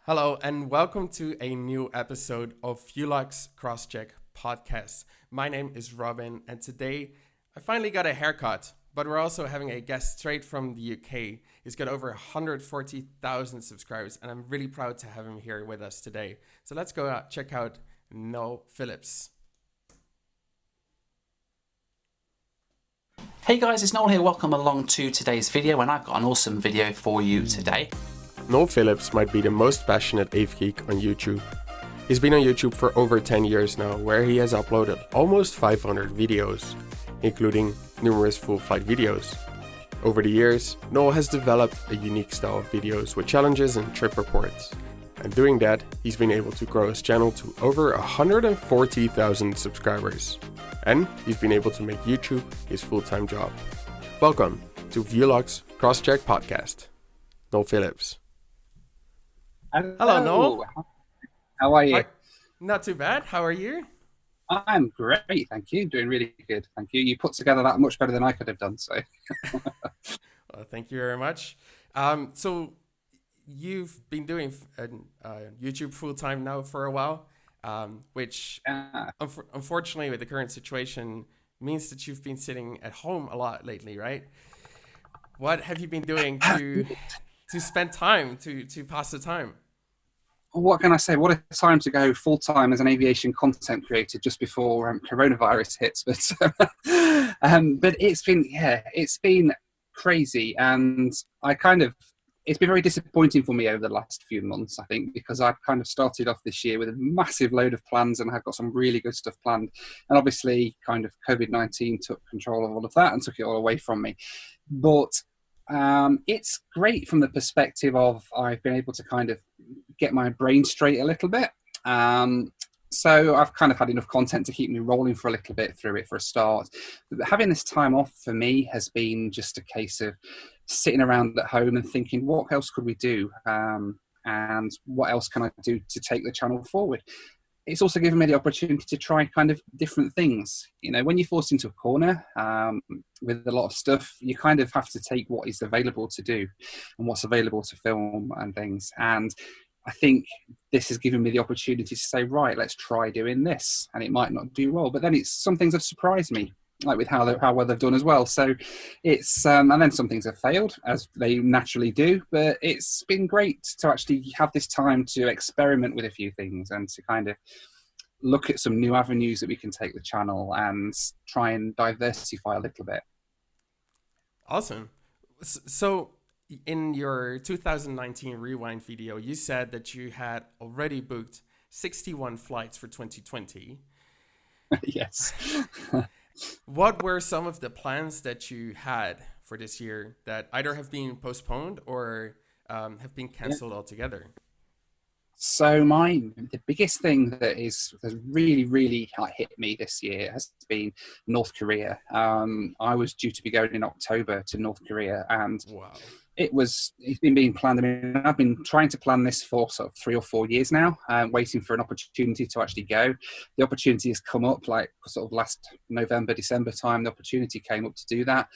Hello and welcome to a new episode of Vuelogs Crosscheck Podcast. My name is Robin and today I finally got a haircut, but we're also having a guest straight from the UK. He's got over 140,000 subscribers and I'm really proud to have him here with us today. So let's go out, check out Noel Philips. Hey guys, it's Noel here. Welcome along to today's video, and I've got an awesome video for you today. Noel Philips might be the most passionate AV geek on YouTube. He's been on YouTube for over 10 years now, where he has uploaded almost 500 videos, including numerous full flight videos. Over the years, Noel has developed a unique style of videos with challenges and trip reports. And doing that, he's been able to grow his channel to over 140,000 subscribers. And he's been able to make YouTube his full-time job. Welcome to Vuelogs Crosscheck Podcast. Noel Philips. Hello, Noel. How are you? Hi. Not too bad. How are you? I'm great, thank you. Doing really good, thank you. You put together that much better than I could have done, so. Well, thank you very much. So you've been doing YouTube full-time now for a while, which unfortunately with the current situation means that you've been sitting at home a lot lately, right? What have you been doing to spend time, to pass the time? What can I say? What a time to go full-time as an aviation content creator just before coronavirus hits. But it's been crazy, and it's been very disappointing for me over the last few months, I think, because I've kind of started off this year with a massive load of plans and I've got some really good stuff planned. And obviously kind of COVID-19 took control of all of that and took it all away from me. But it's great from the perspective of I've been able to kind of get my brain straight a little bit. So I've kind of had enough content to keep me rolling for a little bit through it for a start. But having this time off for me has been just a case of sitting around at home and thinking, what else could we do? And what else can I do to take the channel forward? It's also given me the opportunity to try kind of different things. You know, when you're forced into a corner with a lot of stuff, you kind of have to take what is available to do and what's available to film and things. And I think this has given me the opportunity to say, right, let's try doing this. And it might not do well, but then some things have surprised me, like with how well they've done as well. So it's, and then some things have failed, as they naturally do, but it's been great to actually have this time to experiment with a few things and to kind of look at some new avenues that we can take the channel and try and diversify a little bit. Awesome. So in your 2019 Rewind video, you said that you had already booked 61 flights for 2020. Yes. What were some of the plans that you had for this year that either have been postponed or have been cancelled altogether? So the biggest thing that has really, really hit me this year has been North Korea. I was due to be going in October to North Korea, and wow. It's been being planned. I mean, I've been trying to plan this for sort of 3 or 4 years now, waiting for an opportunity to actually go. The opportunity has come up like sort of last November, December time. The opportunity came up to do that.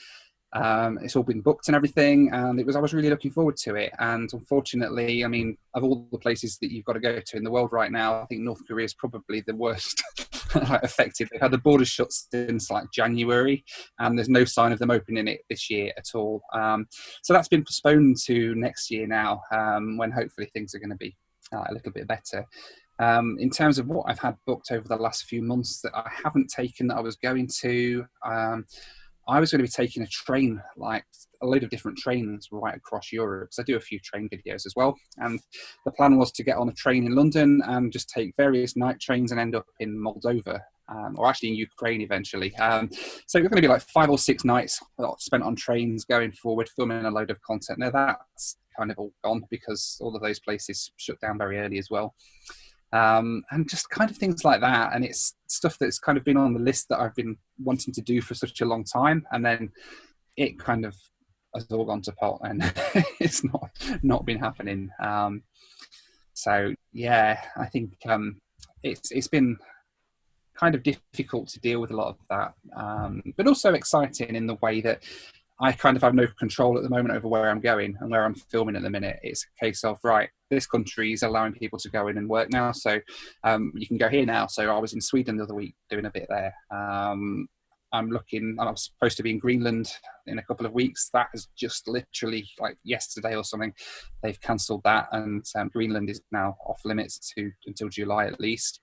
It's all been booked and everything, and I was really looking forward to it. And unfortunately, I mean, of all the places that you've got to go to in the world right now, I think North Korea is probably the worst affected. They've had the borders shut since like January, and there's no sign of them opening it this year at all. So that's been postponed to next year now, when hopefully things are going to be a little bit better. In terms of what I've had booked over the last few months that I haven't taken that I was going to, I was going to be taking a train, like a load of different trains right across Europe. So I do a few train videos as well. And the plan was to get on a train in London and just take various night trains and end up in Moldova, or actually in Ukraine eventually. So it's going to be like 5 or 6 nights spent on trains going forward, filming a load of content. Now that's kind of all gone because all of those places shut down very early as well. And just kind of things like that. And it's stuff that's kind of been on the list that I've been wanting to do for such a long time. And then it kind of has all gone to pot and it's not been happening. So yeah, I think it's been kind of difficult to deal with a lot of that, but also exciting in the way that I kind of have no control at the moment over where I'm going and where I'm filming at the minute. It's a case of, right, this country is allowing people to go in and work now. So you can go here now. So I was in Sweden the other week doing a bit there. I'm supposed to be in Greenland in a couple of weeks. That is just literally like yesterday or something. They've cancelled that, and Greenland is now off limits until July at least.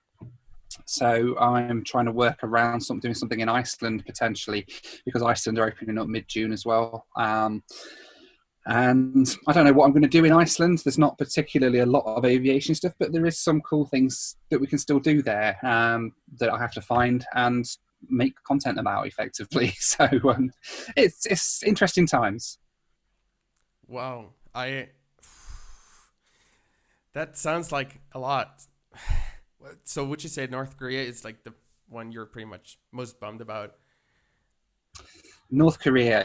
So I'm trying to work around doing something in Iceland potentially, because Iceland are opening up mid-June as well. And I don't know what I'm going to do in Iceland. There's not particularly a lot of aviation stuff, but there is some cool things that we can still do there that I have to find and make content about effectively. So it's interesting times. Wow, that sounds like a lot. So would you say North Korea is like the one you're pretty much most bummed about? North Korea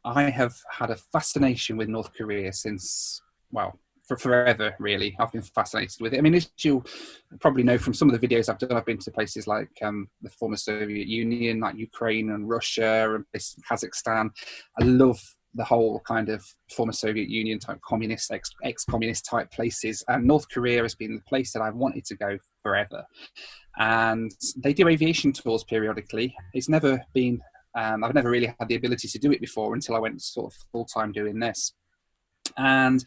I have had a fascination with North Korea since, well, for forever, really. I've been fascinated with it. I mean, as you'll probably know from some of the videos I've done, I've been to places like the former Soviet Union, like Ukraine and Russia and Kazakhstan. I love the whole kind of former Soviet Union type communist, ex-communist type places. And North Korea has been the place that I've wanted to go forever. And they do aviation tours periodically. It's never been, I've never really had the ability to do it before until I went sort of full-time doing this. And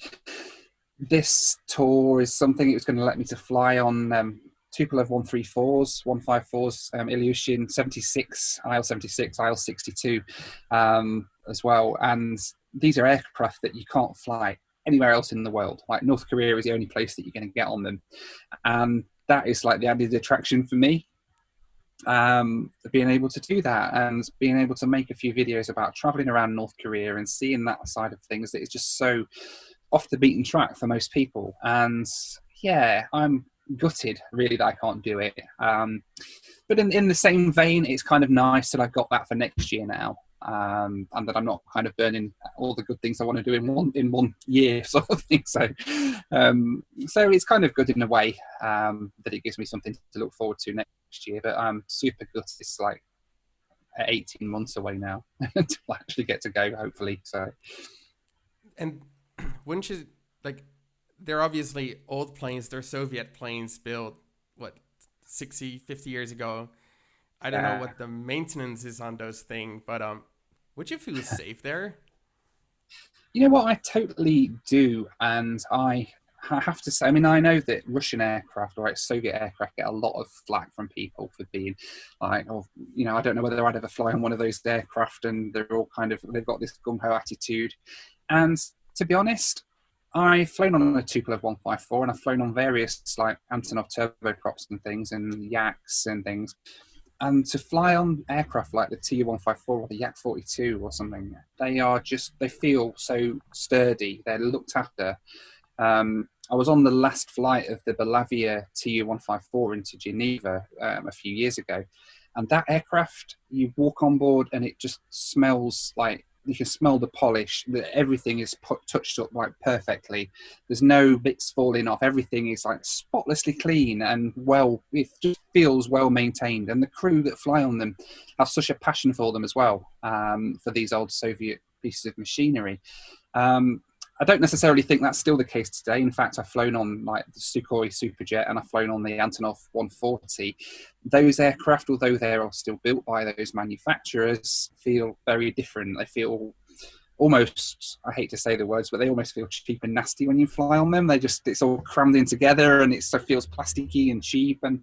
this tour is something it was going to let me to fly on Tupolev 134s, 154s, Ilyushin 76, IL-76, IL-62 as well. And these are aircraft that you can't fly anywhere else in the world. Like North Korea is the only place that you're going to get on them. And that is like the added attraction for me, being able to do that and being able to make a few videos about traveling around North Korea and seeing that side of things that is just so off the beaten track for most people. And yeah, I'm gutted really that I can't do it. But in the same vein, it's kind of nice that I've got that for next year now. And that I'm not kind of burning all the good things I want to do in one year sort of thing. So it's kind of good in a way that it gives me something to look forward to next year. But I'm super gutted. It's like 18 months away now to actually get to go, hopefully. So, and wouldn't you, like, they're obviously old planes, they're Soviet planes built, 60, 50 years ago. I don't know what the maintenance is on those things, but would you feel safe there? You know what, I totally do. And I have to say, I mean, I know that Russian aircraft or Soviet aircraft get a lot of flack from people for being like, oh, you know, I don't know whether I'd ever fly on one of those aircraft, and they're all kind of, they've got this gung-ho attitude. And to be honest, I've flown on a Tupolev 154 and I've flown on various like Antonov turboprops and things and Yaks and things. And to fly on aircraft like the Tu-154 or the Yak-42 or something, they feel so sturdy. They're looked after. I was on the last flight of the Belavia Tu-154 into Geneva a few years ago. And that aircraft, you walk on board and it just smells like, you can smell the polish, that everything is touched up like perfectly. There's no bits falling off. Everything is like spotlessly clean and it just feels well maintained. And the crew that fly on them have such a passion for them as well, for these old Soviet pieces of machinery. I don't necessarily think that's still the case today. In fact, I've flown on like the Sukhoi Superjet and I've flown on the Antonov 140. Those aircraft, although they're still built by those manufacturers, feel very different. They feel almost, I hate to say the words, but they almost feel cheap and nasty when you fly on them. It's all crammed in together and it feels plasticky and cheap. And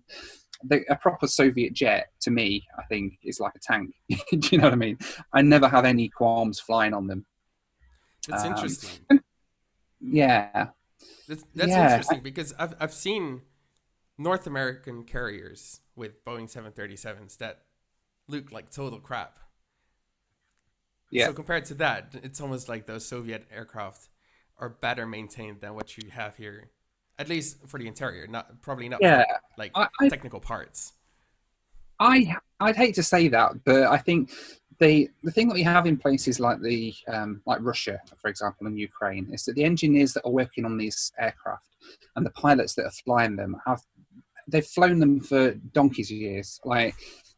a proper Soviet jet, to me, I think, is like a tank. Do you know what I mean? I never have any qualms flying on them. That's interesting. Yeah. That's interesting because I've seen North American carriers with Boeing 737s that look like total crap. Yeah. So compared to that, it's almost like those Soviet aircraft are better maintained than what you have here, at least for the interior. Probably not for, like technical parts. I'd hate to say that, but I think the thing that we have in places like like Russia, for example, and Ukraine, is that the engineers that are working on these aircraft and the pilots that are flying them they've flown them for donkeys of years. Like,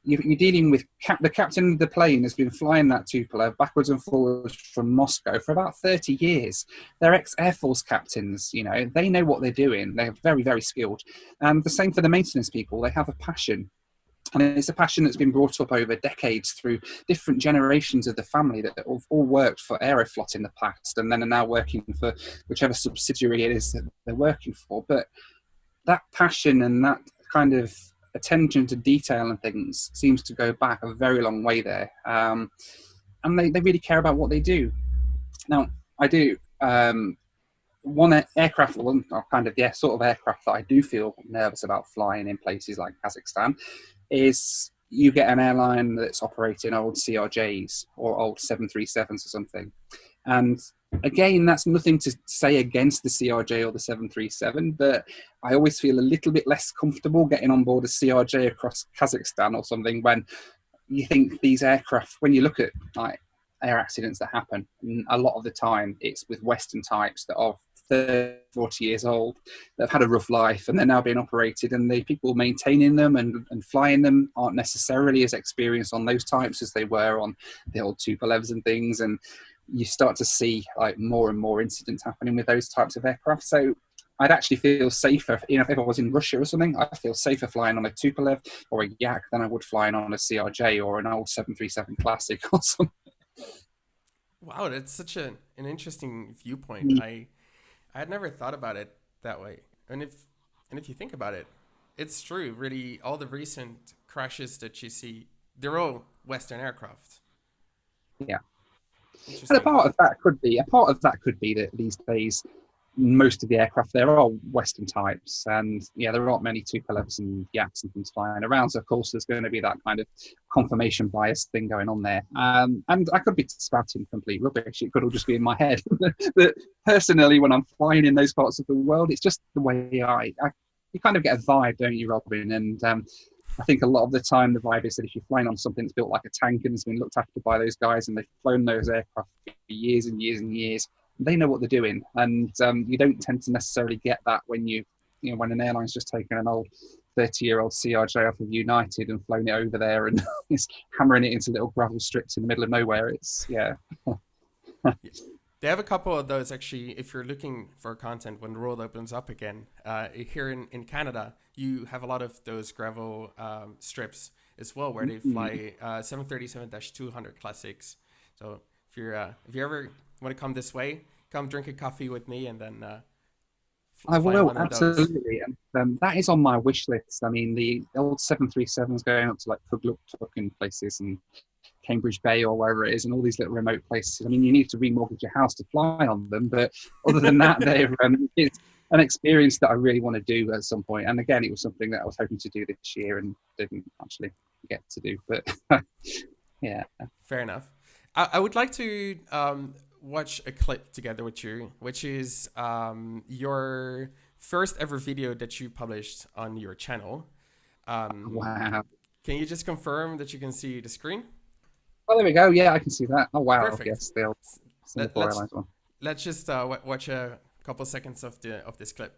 you're dealing with the captain of the plane has been flying that Tupolev backwards and forwards from Moscow for about 30 years. They're ex-Air Force captains, you know, they know what they're doing. They're very, very skilled. And the same for the maintenance people. They have a passion. And it's a passion that's been brought up over decades through different generations of the family that have all worked for Aeroflot in the past and then are now working for whichever subsidiary it is that they're working for. But that passion and that kind of attention to detail and things seems to go back a very long way there. And they really care about what they do. Now, I do one aircraft, or kind of the sort of aircraft that I do feel nervous about flying in places like Kazakhstan is you get an airline that's operating old CRJs or old 737s or something. And again, that's nothing to say against the CRJ or the 737, but I always feel a little bit less comfortable getting on board a CRJ across Kazakhstan or something when you think these aircraft, when you look at like air accidents that happen, a lot of the time it's with Western types that are 30, 40 years old, that have had a rough life and they're now being operated, and the people maintaining them and flying them aren't necessarily as experienced on those types as they were on the old Tupolevs and things. And you start to see like more and more incidents happening with those types of aircraft. So I'd actually feel safer, you know, if I was in Russia or something, I'd feel safer flying on a Tupolev or a Yak than I would flying on a CRJ or an old 737 Classic or something. Wow, that's such an interesting viewpoint. I had never thought about it that way. And if you think about it, it's true. Really, all the recent crashes that you see, they're all Western aircraft. Yeah. And a part of that could be that these days most of the aircraft, they're all Western types, and yeah, there aren't many Tupolevs and Yaks and things flying around, so of course there's going to be that kind of confirmation bias thing going on there. And I could be spouting complete rubbish, it could all just be in my head. But personally, when I'm flying in those parts of the world, it's just the way you kind of get a vibe, don't you, Robin? And I think a lot of the time the vibe is that if you're flying on something that's built like a tank and has been looked after by those guys and they've flown those aircraft for years and years and years, they know what they're doing. And you don't tend to necessarily get that when when an airline's just taken an old 30-year-old CRJ off of United and flown it over there and is hammering it into little gravel strips in the middle of nowhere. It's, yeah. They have a couple of those, actually, if you're looking for content when the world opens up again. Here in Canada, you have a lot of those gravel strips as well, where they fly 737-200 Classics. So if you ever want to come this way, come drink a coffee with me and then I will, absolutely. And that is on my wish list. I mean, the old 737s going up to like Kugluk and places and Cambridge Bay or wherever it is, and all these little remote places. I mean, you need to remortgage your house to fly on them, but other than that, it's an experience that I really want to do at some point. And again, it was something that I was hoping to do this year and didn't actually get to do. But yeah, fair enough. I would like to watch a clip together with you, which is your first ever video that you published on your channel. Wow. Can you just confirm that you can see the screen? Oh, there we go. Yeah, I can see that. Oh, wow. Perfect. Yes, the old Singapore Airlines one. Let's just watch a couple seconds of this clip.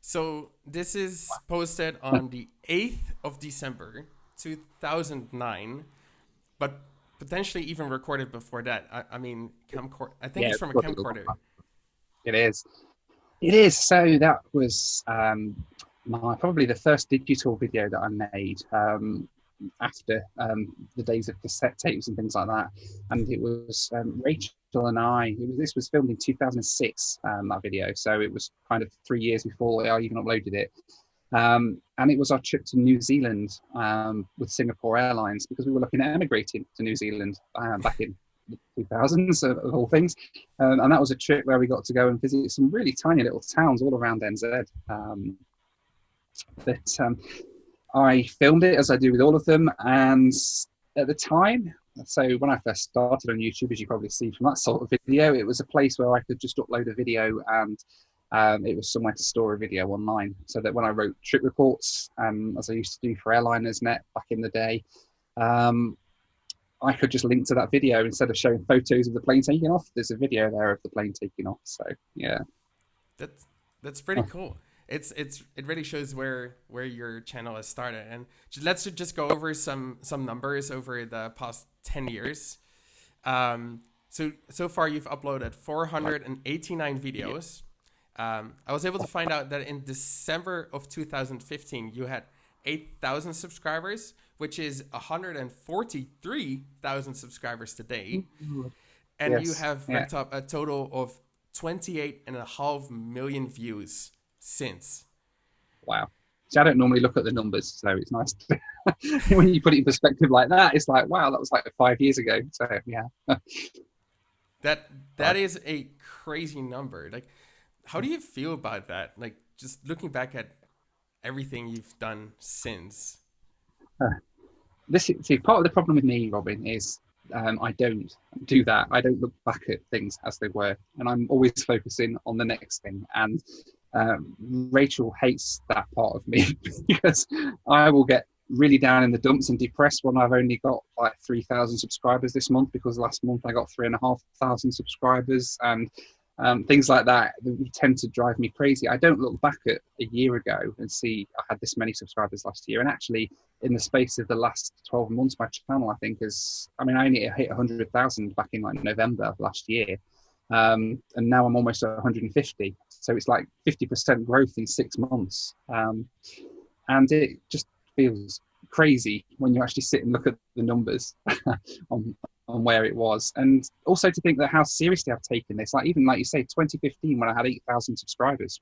So this is posted on the 8th of December, 2009, but potentially even recorded before that. I mean, I think it's from a camcorder. It is. It is. So that was probably the first digital video that I made after the days of cassette tapes and things like that. And it was Rachel and I. This was filmed in 2006. That video, so it was kind of 3 years before I even uploaded it. And it was our trip to New Zealand with Singapore Airlines, because we were looking at emigrating to New Zealand back in the 2000s, of all things. And that was a trip where we got to go and visit some really tiny little towns all around NZ. I filmed it, as I do with all of them, and at the time, so when I first started on YouTube, as you probably see from that sort of video, it was a place where I could just upload a video and it was somewhere to store a video online, so that when I wrote trip reports, as I used to do for Airliners Net back in the day, I could just link to that video instead of showing photos of the plane taking off. There's a video there of the plane taking off. So yeah, that's pretty cool. It really shows where your channel has started. And let's just go over some numbers over the past 10 years. So far you've uploaded 489 videos. I was able to find out that in December of 2015 you had 8,000 subscribers, which is 143,000 subscribers today. And yes, you have racked up a total of 28.5 million views since. Wow. See, I don't normally look at the numbers, so it's nice to, when you put it in perspective like that, it's like, wow, that was like 5 years ago. So yeah. That is a crazy number. Like, how do you feel about that? Like, just looking back at everything you've done since. See, part of the problem with me, Robin, is I don't do that. I don't look back at things as they were, and I'm always focusing on the next thing. And Rachel hates that part of me because I will get really down in the dumps and depressed when I've only got like 3,000 subscribers this month, because last month I got 3,500 subscribers, and things like that tend to drive me crazy. I don't look back at a year ago and see I had this many subscribers last year. And actually, in the space of the last 12 months, my channel, I think, I only hit 100,000 back in like November last year. And now I'm almost at 150. So it's like 50% growth in 6 months. And it just feels crazy when you actually sit and look at the numbers on where it was. And also to think that how seriously I've taken this, like even like you say, 2015 when I had 8,000 subscribers.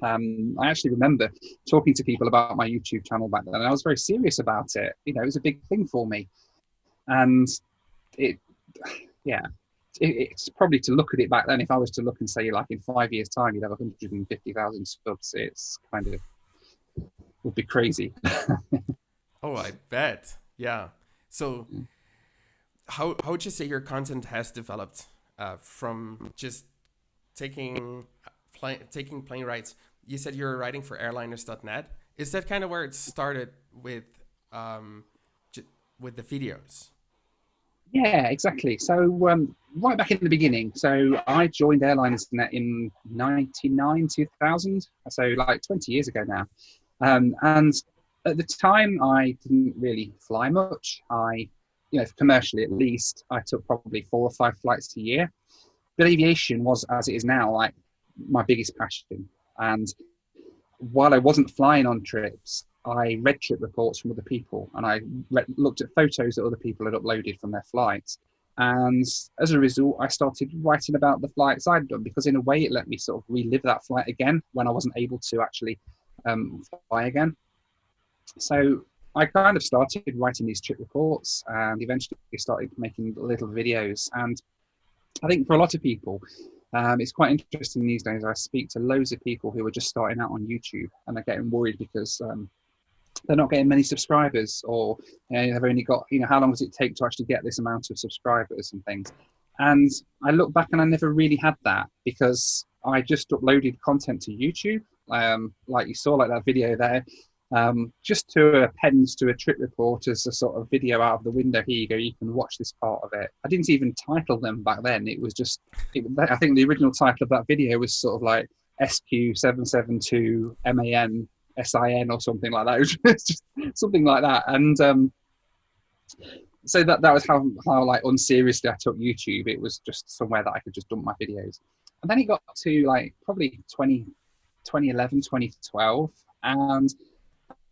I actually remember talking to people about my YouTube channel back then, and I was very serious about it. You know, it was a big thing for me. And it's probably, to look at it back then, if I was to look and say like in 5 years time you'd have 150,000 subs, it's kind of would be crazy. Oh, I bet. Yeah. So how would you say your content has developed from just taking plane rides? You said you were writing for airliners.net. Is that kind of where it started with the videos? Yeah, exactly. So right back in the beginning, so I joined Airliners.net in 99, 2000, so like 20 years ago now. And at the time, I didn't really fly much. Commercially at least, I took probably 4 or 5 flights a year. But aviation was, as it is now, like my biggest passion. And while I wasn't flying on trips, I read trip reports from other people, and I looked at photos that other people had uploaded from their flights. And as a result, I started writing about the flights I'd done, because in a way it let me sort of relive that flight again when I wasn't able to actually fly again. So I kind of started writing these trip reports and eventually started making little videos. And I think for a lot of people, it's quite interesting these days. I speak to loads of people who are just starting out on YouTube, and they're getting worried because they're not getting many subscribers, or they've only got, how long does it take to actually get this amount of subscribers and things. And I look back and I never really had that, because I just uploaded content to YouTube, like you saw, like that video there, just to append to a trip report as a sort of video out of the window. Here you go, you can watch this part of it. I didn't even title them back then. It was just, I think the original title of that video was sort of like SQ772 MAN SIN or something like that. It was just something like that. And so that was how like unseriously I took YouTube. It was just somewhere that I could just dump my videos. And then it got to like probably 2011, 2012, and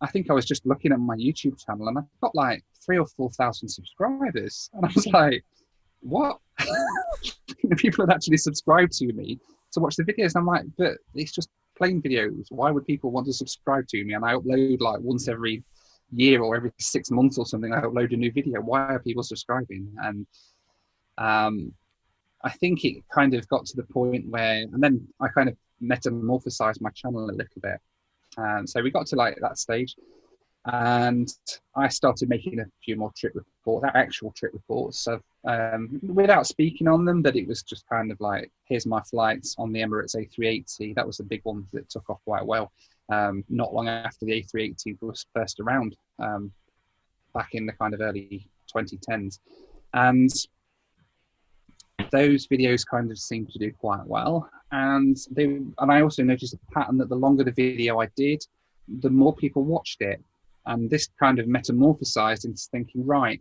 I think I was just looking at my YouTube channel, and I got like 3,000 or 4,000 subscribers, and I was like, what? People had actually subscribed to me to watch the videos. And I'm like, but it's just plain videos. Why would people want to subscribe to me? And I upload like once every year or every 6 months or something. I upload a new video. Why are people subscribing? And I think it kind of got to the point where, and then I kind of metamorphosized my channel a little bit. So we got to like that stage. And I started making a few more trip reports, actual trip reports, of, without speaking on them, but it was just kind of like, here's my flights on the Emirates A380. That was the big one that took off quite well. Not long after the A380 was first around, back in the kind of early 2010s. And those videos kind of seemed to do quite well. And I also noticed a pattern that the longer the video I did, the more people watched it. And this kind of metamorphosized into thinking, right,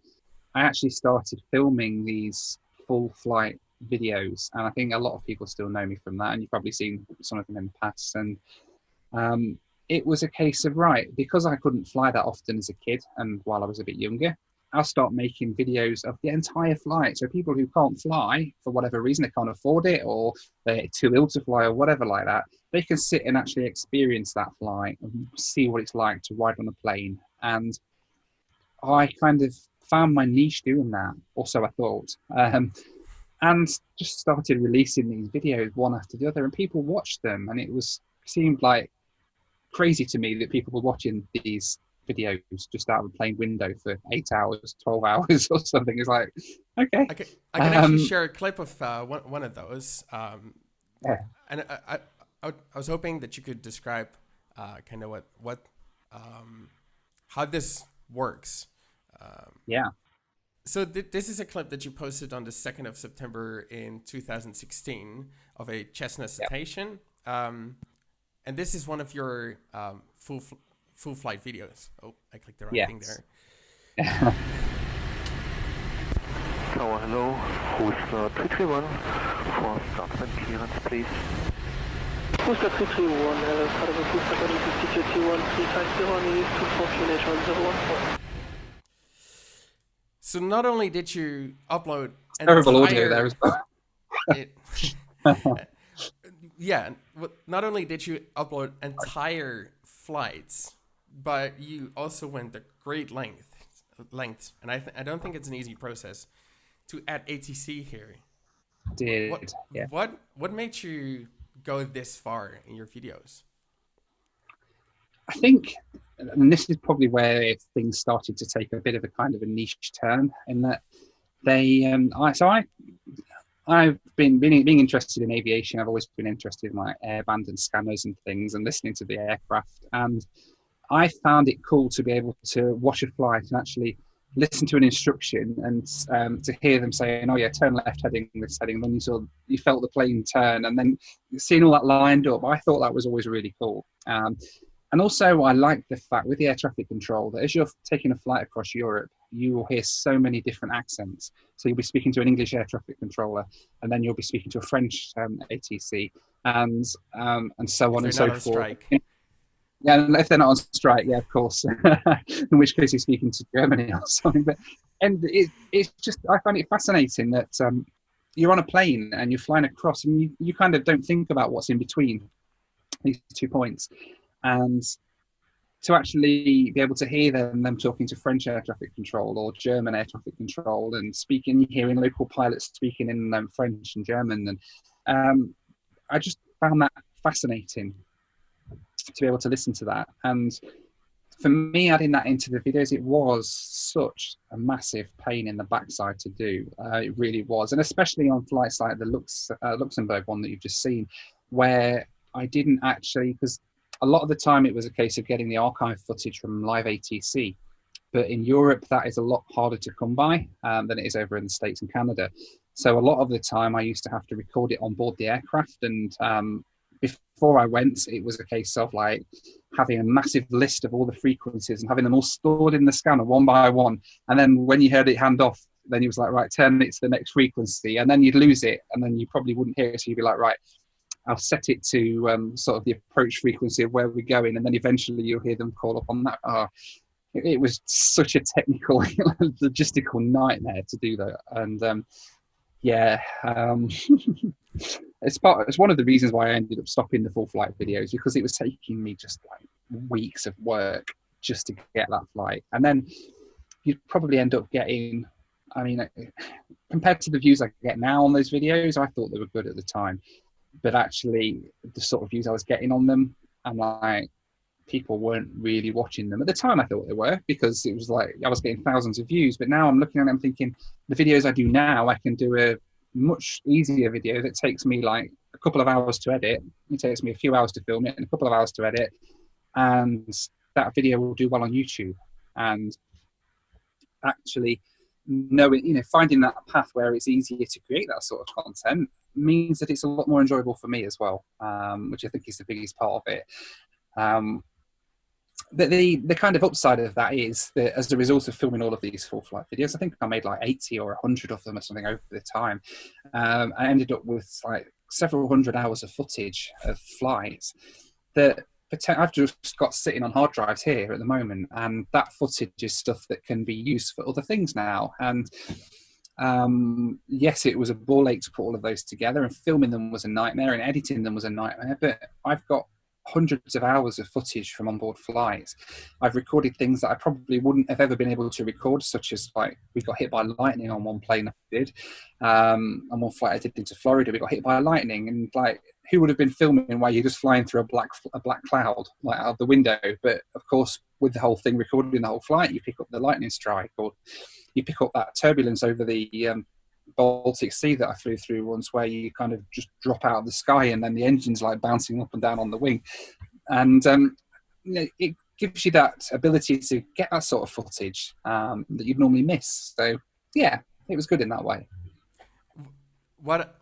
I actually started filming these full flight videos. And I think a lot of people still know me from that. And you've probably seen some of them in the past. And it was a case of, right, because I couldn't fly that often as a kid and while I was a bit younger, I'll start making videos of the entire flight. So people who can't fly for whatever reason, they can't afford it, or they're too ill to fly or whatever like that, they can sit and actually experience that flight and see what it's like to ride on a plane. And I kind of found my niche doing that, or so I thought. And just started releasing these videos one after the other, and people watched them, and seemed like crazy to me that people were watching these videos just out of a plane window for 8 hours, 12 hours or something. It's like, okay. I can actually share a clip of one of those. Yeah. And I was hoping that you could describe kind of how this works. Yeah. So this is a clip that you posted on the 2nd of September in 2016 of a Cessna Citation. And this is one of your full flight videos. Oh, I clicked the right thing there. Tower, hello. Rooster 331 for start and clearance, please. Rooster 331, hello, start of Rooster 350 on the 24 QNH 101. So not only did you upload terrible audio there as well. Not only did you upload entire flights, but you also went a great length, and I don't think it's an easy process to add ATC here. What made you go this far in your videos? I think, and this is probably where things started to take a bit of a kind of a niche turn, in that I've been being interested in aviation. I've always been interested in like airband and scanners and things, and listening to the aircraft. And I found it cool to be able to watch a flight and actually listen to an instruction and to hear them saying, "Oh yeah, turn left heading this heading." And then you felt the plane turn, and then seeing all that lined up. I thought that was always really cool. And also, I like the fact with the air traffic control that as you're taking a flight across Europe, you will hear so many different accents. So you'll be speaking to an English air traffic controller, and then you'll be speaking to a French ATC, and so on and so forth. Strike. Yeah, if they're not on strike, yeah, of course. In which case, you're speaking to Germany or something. It's just, I find it fascinating that you're on a plane and you're flying across, and you kind of don't think about what's in between these 2 points. And to actually be able to hear them talking to French air traffic control or German air traffic control, and hearing local pilots speaking in French and German, and I just found that fascinating to be able to listen to that. And for me, adding that into the videos, it was such a massive pain in the backside to do. It really was, and especially on flights like the Luxembourg one that you've just seen, where I didn't actually, because a lot of the time it was a case of getting the archive footage from live ATC. But in Europe, that is a lot harder to come by than it is over in the States and Canada. So a lot of the time I used to have to record it on board the aircraft. And before I went, it was a case of like having a massive list of all the frequencies and having them all stored in the scanner one by one. And then when you heard it hand off, then you was like, right, turn it to the next frequency. And then you'd lose it. And then you probably wouldn't hear it. So you'd be like, right, I'll set it to sort of the approach frequency of where we're going, and then eventually you'll hear them call up on that. It was such a technical, logistical nightmare to do that. And it's one of the reasons why I ended up stopping the full flight videos, because it was taking me just like weeks of work just to get that flight. And then you'd probably end up getting, I mean, compared to the views I get now on those videos, I thought they were good at the time. But actually, the sort of views I was getting on them, I'm like, people weren't really watching them. At the time I thought they were, because it was like I was getting thousands of views, but now I'm looking at them thinking the videos I do now, I can do a much easier video that takes me like a couple of hours to edit. It takes me a few hours to film it and a couple of hours to edit, and that video will do well on YouTube. And actually knowing, finding that path where it's easier to create that sort of content means that it's a lot more enjoyable for me as well, which I think is the biggest part of it. But the kind of upside of that is that as a result of filming all of these full flight videos, I think I made like 80 or 100 of them or something over the time. I ended up with like several hundred hours of footage of flights that I've just got sitting on hard drives here at the moment, and that footage is stuff that can be used for other things now. And yes, it was a ball ache to put all of those together, and filming them was a nightmare, and editing them was a nightmare, but I've got hundreds of hours of footage from onboard flights. I've recorded things that I probably wouldn't have ever been able to record, such as like we got hit by lightning on one plane I did. On one flight I did into Florida, we got hit by lightning, and like who would have been filming while you're just flying through a black cloud like out of the window? But of course, with the whole thing recording the whole flight, you pick up the lightning strike, or you pick up that turbulence over the Baltic Sea that I flew through once, where you kind of just drop out of the sky and then the engine's like bouncing up and down on the wing. And it gives you that ability to get that sort of footage that you'd normally miss. So yeah, it was good in that way. What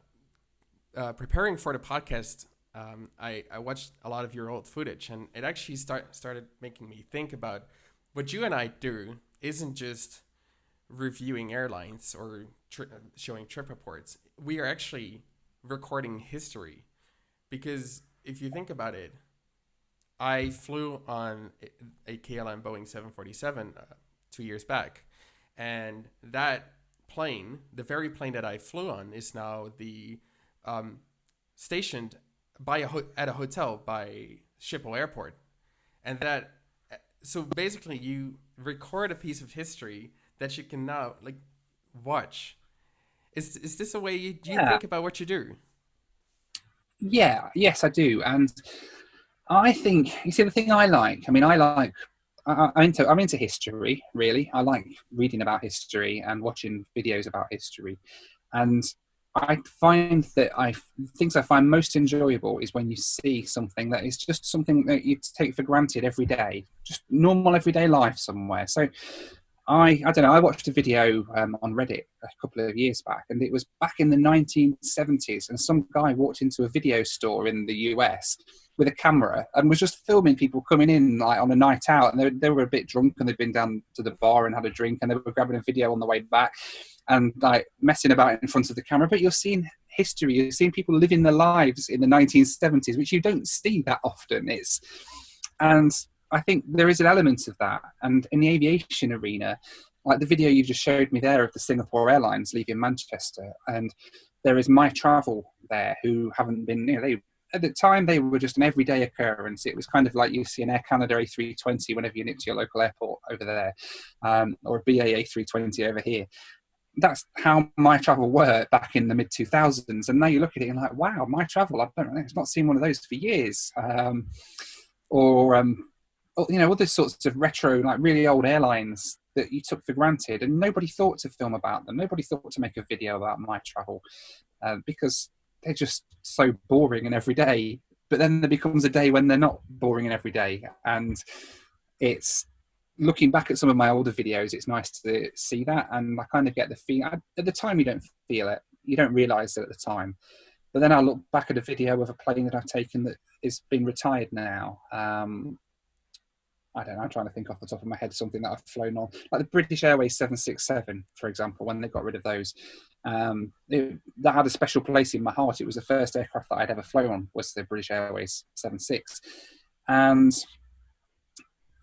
preparing for the podcast, I watched a lot of your old footage, and it actually started making me think about what you and I do isn't just reviewing airlines or showing trip reports. We are actually recording history, because if you think about it, I flew on a KLM Boeing 747 2 years back, and that plane, the very plane that I flew on, is now the stationed at a hotel by Schiphol Airport. And that, so basically you record a piece of history that you can now like watch. Is this a way you think about what you do? Yeah, yes, I do. And I think, you see, the thing I'm into history, really. I like reading about history and watching videos about history. And I find that things I find most enjoyable is when you see something that is just something that you take for granted every day, just normal everyday life somewhere. So I don't know, I watched a video on Reddit a couple of years back, and it was back in the 1970s, and some guy walked into a video store in the US with a camera and was just filming people coming in like on a night out, and they were a bit drunk and they'd been down to the bar and had a drink, and they were grabbing a video on the way back and like messing about in front of the camera. But you're seeing history, you're seeing people living their lives in the 1970s, which you don't see that often. And I think there is an element of that. And in the aviation arena, like the video you just showed me there of the Singapore Airlines leaving Manchester, and there is My Travel there, who haven't been, at the time they were just an everyday occurrence. It was kind of like you see an Air Canada A320 whenever you nip to your local airport over there, or a BA A320 over here. That's how My Travel were back in the mid 2000s. And now you look at it and like, wow, My Travel, I've not seen one of those for years. Other sorts of retro, like really old airlines that you took for granted, and nobody thought to film about them. Nobody thought to make a video about My Travel because they're just so boring and everyday. But then there becomes a day when they're not boring and everyday, and it's looking back at some of my older videos, it's nice to see that, and I kind of get the feeling. At the time, you don't feel it, you don't realise it at the time. But then I look back at a video of a plane that I've taken that is being retired now. I don't know, I'm trying to think off the top of my head something that I've flown on. Like the British Airways 767, for example, when they got rid of those. That had a special place in my heart. It was the first aircraft that I'd ever flown on, was the British Airways 76. And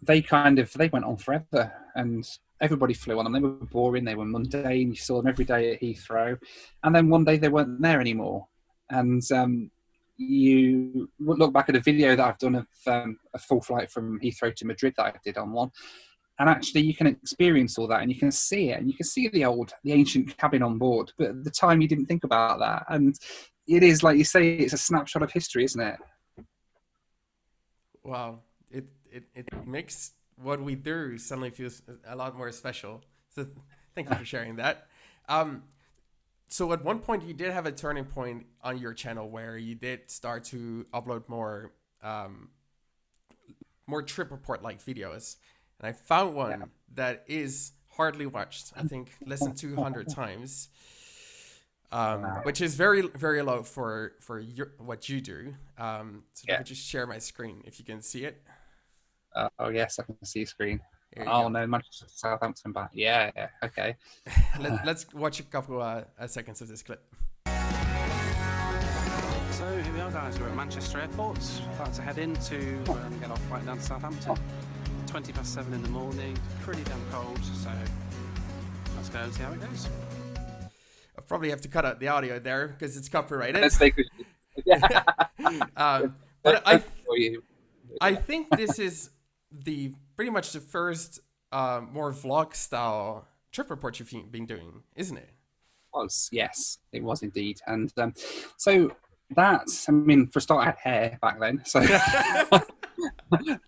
they went on forever, and everybody flew on them. They were boring, they were mundane, you saw them every day at Heathrow. And then one day they weren't there anymore. And you look back at a video that I've done of a full flight from Heathrow to Madrid that I did on one, and actually you can experience all that, and you can see it, and you can see the ancient cabin on board, but at the time you didn't think about that. And it is, like you say, it's a snapshot of history, isn't it? Wow, it makes what we do suddenly feels a lot more special. So thank you for sharing that. So at one point you did have a turning point on your channel where you did start to upload more trip report like videos, and I found one that is hardly watched. I think less than 200 times, which is very, very low for what you do. So let me just share my screen if you can see it. Oh yes, I can see screen. Oh no, Manchester Southampton back. Yeah, okay. Let's watch a couple seconds of this clip. So here we are, guys. We're at Manchester Airport. About to head in to get our flight down to Southampton. 7:20 in the morning. Pretty damn cold. So let's go and see how it goes. I'll probably have to cut out the audio there because it's copyrighted. But I think this is pretty much the first more vlog style trip report you've been doing, isn't it? Yes, it was indeed. And so that's, I mean, for a start, I had hair back then, so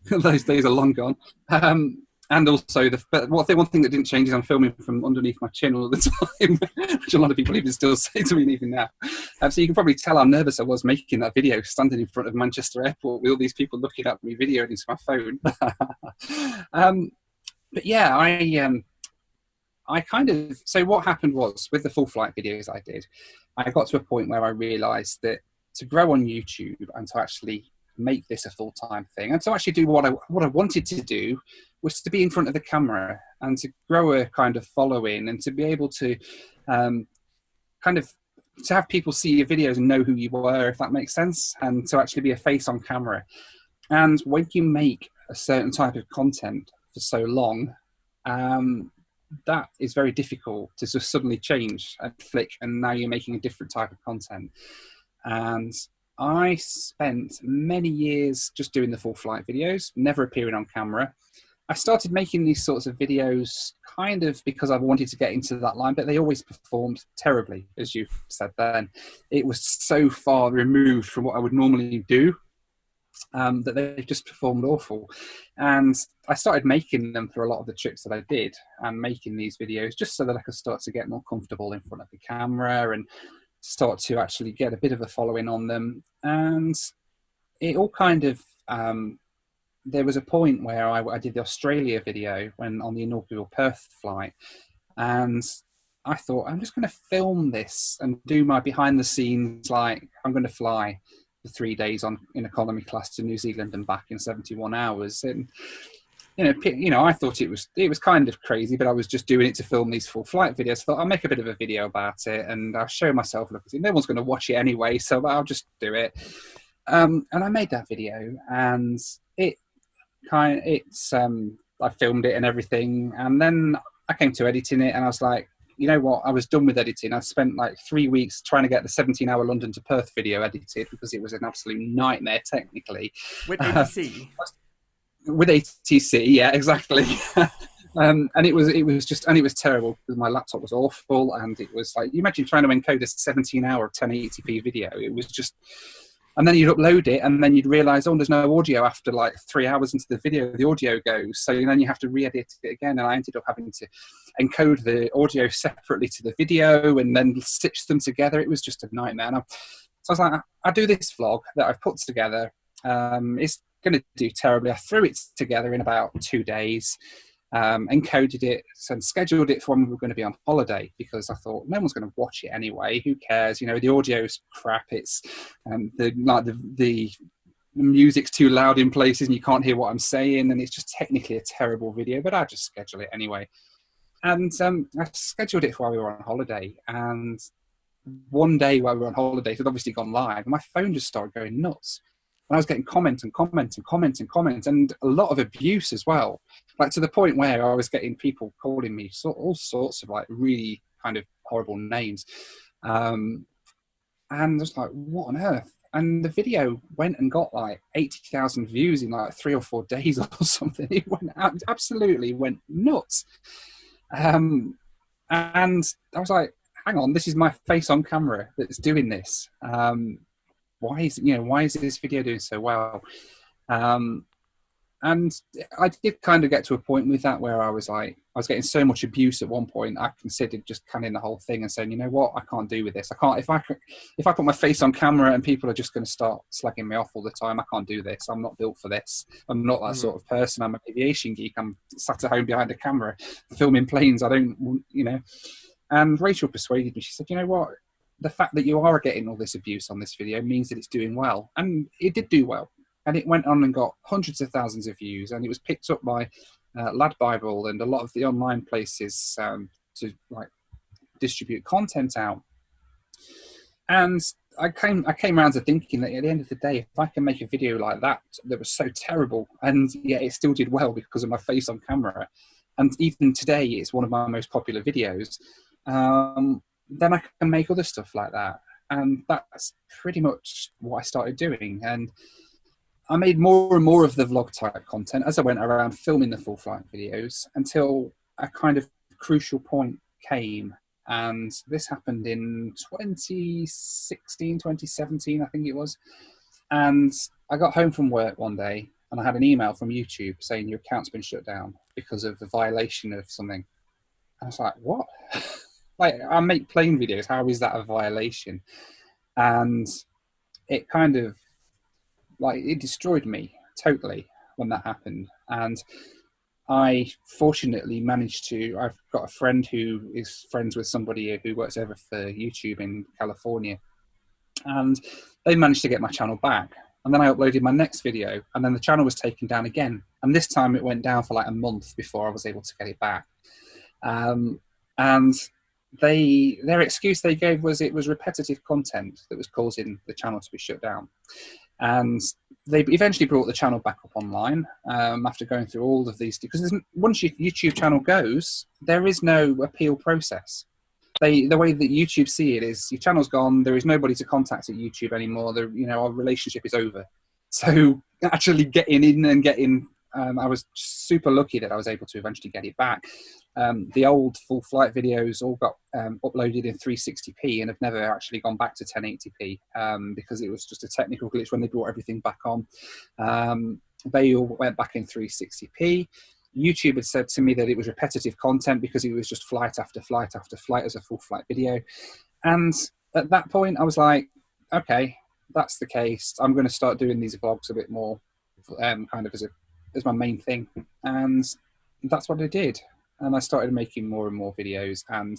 those days are long gone. And also, one thing that didn't change is I'm filming from underneath my chin all the time, which a lot of people even still say to me even now. So you can probably tell how nervous I was making that video, standing in front of Manchester Airport with all these people looking at me videoing into my phone. But yeah, I kind of, so what happened was with the full flight videos I did, I got to a point where I realised that to grow on YouTube and to actually make this a full-time thing and to actually do what I wanted to do was to be in front of the camera and to grow a kind of following and to be able to to have people see your videos and know who you were, if that makes sense, and to actually be a face on camera. And when you make a certain type of content for so long, that is very difficult to just suddenly change and flick, and now you're making a different type of content. And I spent many years just doing the full flight videos, never appearing on camera. I started making these sorts of videos kind of because I wanted to get into that line, but they always performed terribly, as you said then. It was so far removed from what I would normally do that they just performed awful. And I started making them for a lot of the trips that I did and making these videos just so that I could start to get more comfortable in front of the camera and start to actually get a bit of a following on them. And it all kind of, there was a point where I did the Australia video when on the inaugural Perth flight, and I thought, I'm just going to film this and do my behind the scenes, like I'm going to fly for 3 days in economy class to New Zealand and back in 71 hours. And you know, I thought it was kind of crazy, but I was just doing it to film these full flight videos. I thought I'll make a bit of a video about it and I'll show myself. Look, no one's going to watch it anyway, so I'll just do it. And I made that video, and I filmed it and everything, and then I came to editing it, and I was like, you know what? I was done with editing. I spent like 3 weeks trying to get the 17-hour London to Perth video edited because it was an absolute nightmare technically. With ATC. With ATC, yeah, exactly. And it was terrible because my laptop was awful, and it was like, you imagine trying to encode a 17-hour 1080p video. It was just, and then you'd upload it, and then you'd realise, oh, there's no audio after like 3 hours into the video. The audio goes, so then you have to re-edit it again. And I ended up having to encode the audio separately to the video and then stitch them together. It was just a nightmare. So I was like, I do this vlog that I've put together. It's going to do terribly. I threw it together in about 2 days, encoded it and scheduled it for when we were going to be on holiday, because I thought no one's going to watch it anyway. Who cares? You know, the audio's crap. It's the music's too loud in places and you can't hear what I'm saying, and it's just technically a terrible video, but I just schedule it anyway. And I scheduled it while we were on holiday, and one day while we were on holiday, it had obviously gone live, and my phone just started going nuts. And I was getting comments and a lot of abuse as well, like to the point where I was getting people calling me all sorts of like really kind of horrible names. And I was like, what on earth? And the video went and got like 80,000 views in like 3 or 4 days or something. It absolutely went nuts. And I was like, hang on, this is my face on camera that's doing this. Why is this video doing so well? And I did kind of get to a point with that where I was getting so much abuse at one point. I considered just canning the whole thing and saying, you know what, I can't do with this. I can't, if I put my face on camera and people are just going to start slagging me off all the time, I can't do this. I'm not built for this. I'm not that sort of person. I'm an aviation geek. I'm sat at home behind a camera filming planes. I don't, you know. And Rachel persuaded me. She said, you know what, the fact that you are getting all this abuse on this video means that it's doing well. And it did do well. And it went on and got hundreds of thousands of views, and it was picked up by Lad Bible and a lot of the online places to like distribute content out. And I came around to thinking that at the end of the day, if I can make a video like that was so terrible, and yet it still did well because of my face on camera, and even today it's one of my most popular videos, then I can make other stuff like that. And that's pretty much what I started doing. And I made more and more of the vlog type content as I went around filming the full flight videos until a kind of crucial point came. And this happened in 2016, 2017, I think it was. And I got home from work one day and I had an email from YouTube saying your account's been shut down because of the violation of something. And I was like, what? Like, I make plane videos. How is that a violation? And it kind of, like, it destroyed me totally when that happened. And I fortunately managed to, I've got a friend who is friends with somebody who works over for YouTube in California. And they managed to get my channel back. And then I uploaded my next video and then the channel was taken down again. And this time it went down for like a month before I was able to get it back. And their excuse they gave was it was repetitive content that was causing the channel to be shut down. And they eventually brought the channel back up online after going through all of these, because once your YouTube channel goes, there is no appeal process. The way that YouTube see it is your channel's gone, there is nobody to contact at YouTube anymore, our relationship is over. So actually getting in and getting, I was super lucky that I was able to eventually get it back. The old full flight videos all got uploaded in 360p and have never actually gone back to 1080p because it was just a technical glitch when they brought everything back on. They all went back in 360p. YouTube had said to me that it was repetitive content because it was just flight after flight after flight as a full flight video. And at that point I was like, okay, that's the case. I'm going to start doing these vlogs a bit more kind of as my main thing. And that's what I did. And I started making more and more videos and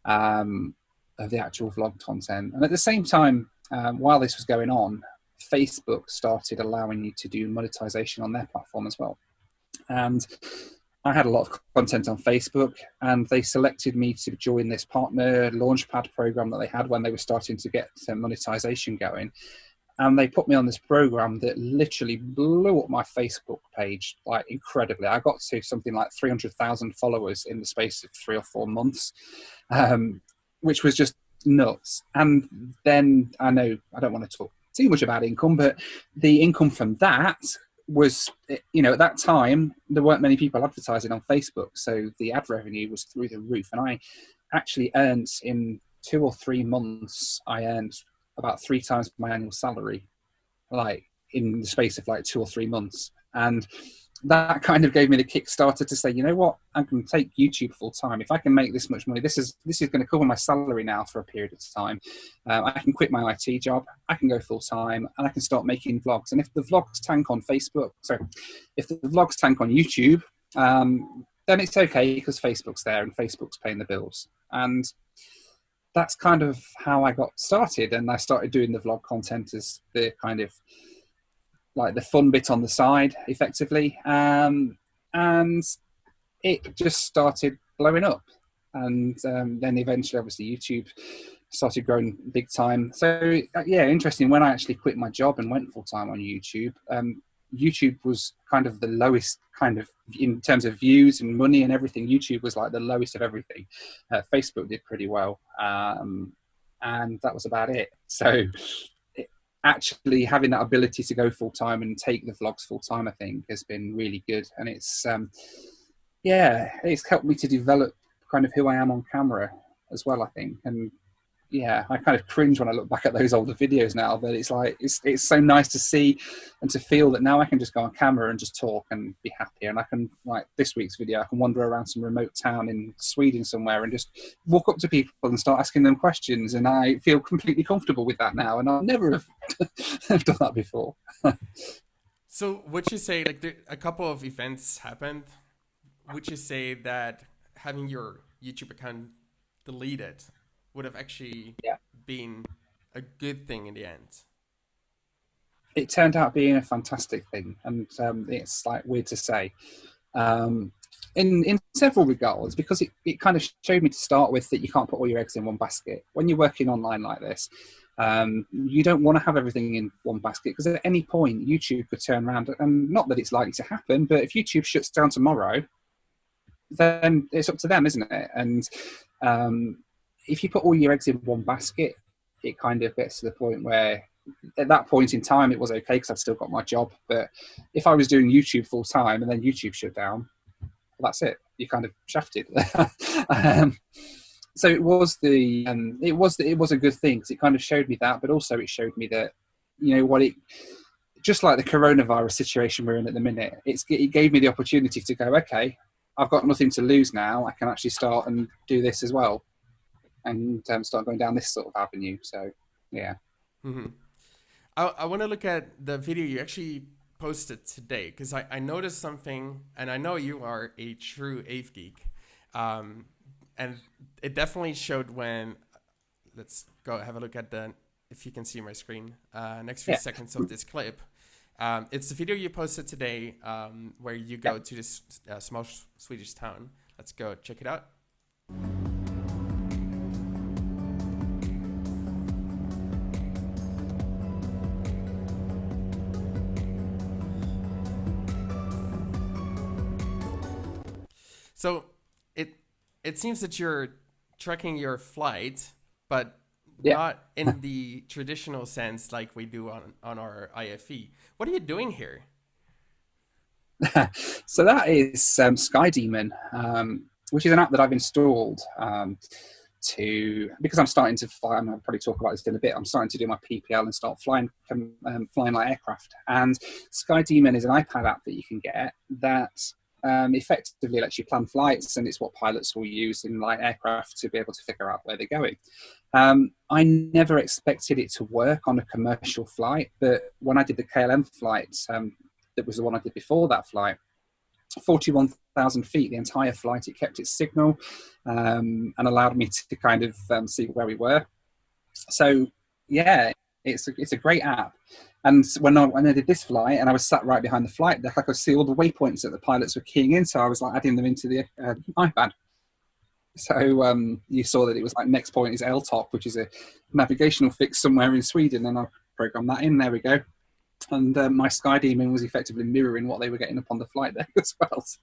of the actual vlog content. And at the same time, while this was going on, Facebook started allowing you to do monetization on their platform as well. And I had a lot of content on Facebook, and they selected me to join this partner launchpad program that they had when they were starting to get monetization going. And they put me on this program that literally blew up my Facebook page, like incredibly. I got to something like 300,000 followers in the space of 3 or 4 months, which was just nuts. And then I know I don't want to talk too much about income, but the income from that was, at that time, there weren't many people advertising on Facebook. So the ad revenue was through the roof. And I actually earned in 2 or 3 months, I earned about 3 times my annual salary, like in the space of like 2 or 3 months. And that kind of gave me the kickstarter to say, you know what, I can take YouTube full time. If I can make this much money, this is going to cover my salary now for a period of time. I can quit my IT job, I can go full time, and I can start making vlogs. And if the vlogs tank on if the vlogs tank on YouTube, then it's okay because Facebook's there and Facebook's paying the bills. And that's kind of how I got started. And I started doing the vlog content as the kind of like the fun bit on the side, effectively. And it just started blowing up. And then eventually, obviously, YouTube started growing big time. So, yeah, interesting. When I actually quit my job and went full time on YouTube, YouTube was kind of the lowest, kind of in terms of views and money and everything. YouTube was like the lowest of everything. Facebook did pretty well. And that was about it. So actually having that ability to go full time and take the vlogs full time, I think, has been really good. And it's, it's helped me to develop kind of who I am on camera as well, I think. And, yeah, I kind of cringe when I look back at those older videos now, but it's like, it's so nice to see and to feel that now I can just go on camera and just talk and be happy. And I can, like this week's video, I can wander around some remote town in Sweden somewhere and just walk up to people and start asking them questions. And I feel completely comfortable with that now. And I'll never have, have done that before. So would you say, like, a couple of events happened? Would you say that having your YouTube account deleted would have actually been a good thing in the end? It turned out being a fantastic thing, and it's like weird to say in several regards, because it kind of showed me to start with that you can't put all your eggs in one basket. When you're working online like this, you don't want to have everything in one basket, because at any point YouTube could turn around, and not that it's likely to happen, but if YouTube shuts down tomorrow, then it's up to them, isn't it? And if you put all your eggs in one basket, it kind of gets to the point where at that point in time it was okay because I'd still got my job. But if I was doing YouTube full time and then YouTube shut down, well, that's it. You kind of shafted. So it was it was a good thing, because it kind of showed me that, but also it showed me that, you know what, just like the coronavirus situation we're in at the minute, it gave me the opportunity to go, okay, I've got nothing to lose now. I can actually start and do this as well, and start going down this sort of avenue. So, yeah. Mm-hmm. I want to look at the video you actually posted today, because I noticed something, and I know you are a true AV geek, and it definitely showed when, let's go have a look at if you can see my screen, next few seconds of this clip. It's the video you posted today, where you go to this small Swedish town. Let's go check it out. So it seems that you're tracking your flight, but not in the traditional sense like we do on our IFE. What are you doing here? So that is Sky Demon, which is an app that I've installed because I'm starting to fly, and I'll probably talk about this in a bit, I'm starting to do my PPL and start flying like aircraft. And Sky Demon is an iPad app that you can get that effectively lets you plan flights, and it's what pilots will use in light aircraft to be able to figure out where they're going. I never expected it to work on a commercial flight, but when I did the KLM flight, that was the one I did before that flight, 41,000 feet, the entire flight, it kept its signal and allowed me to kind of see where we were. So yeah, it's a great app. And when I did this flight, and I was sat right behind the flight deck, I could see all the waypoints that the pilots were keying in. So I was like adding them into the iPad. So you saw that it was like next point is L-top, which is a navigational fix somewhere in Sweden, and I programmed that in. There we go. And my Sky Demon was effectively mirroring what they were getting up on the flight deck as well. So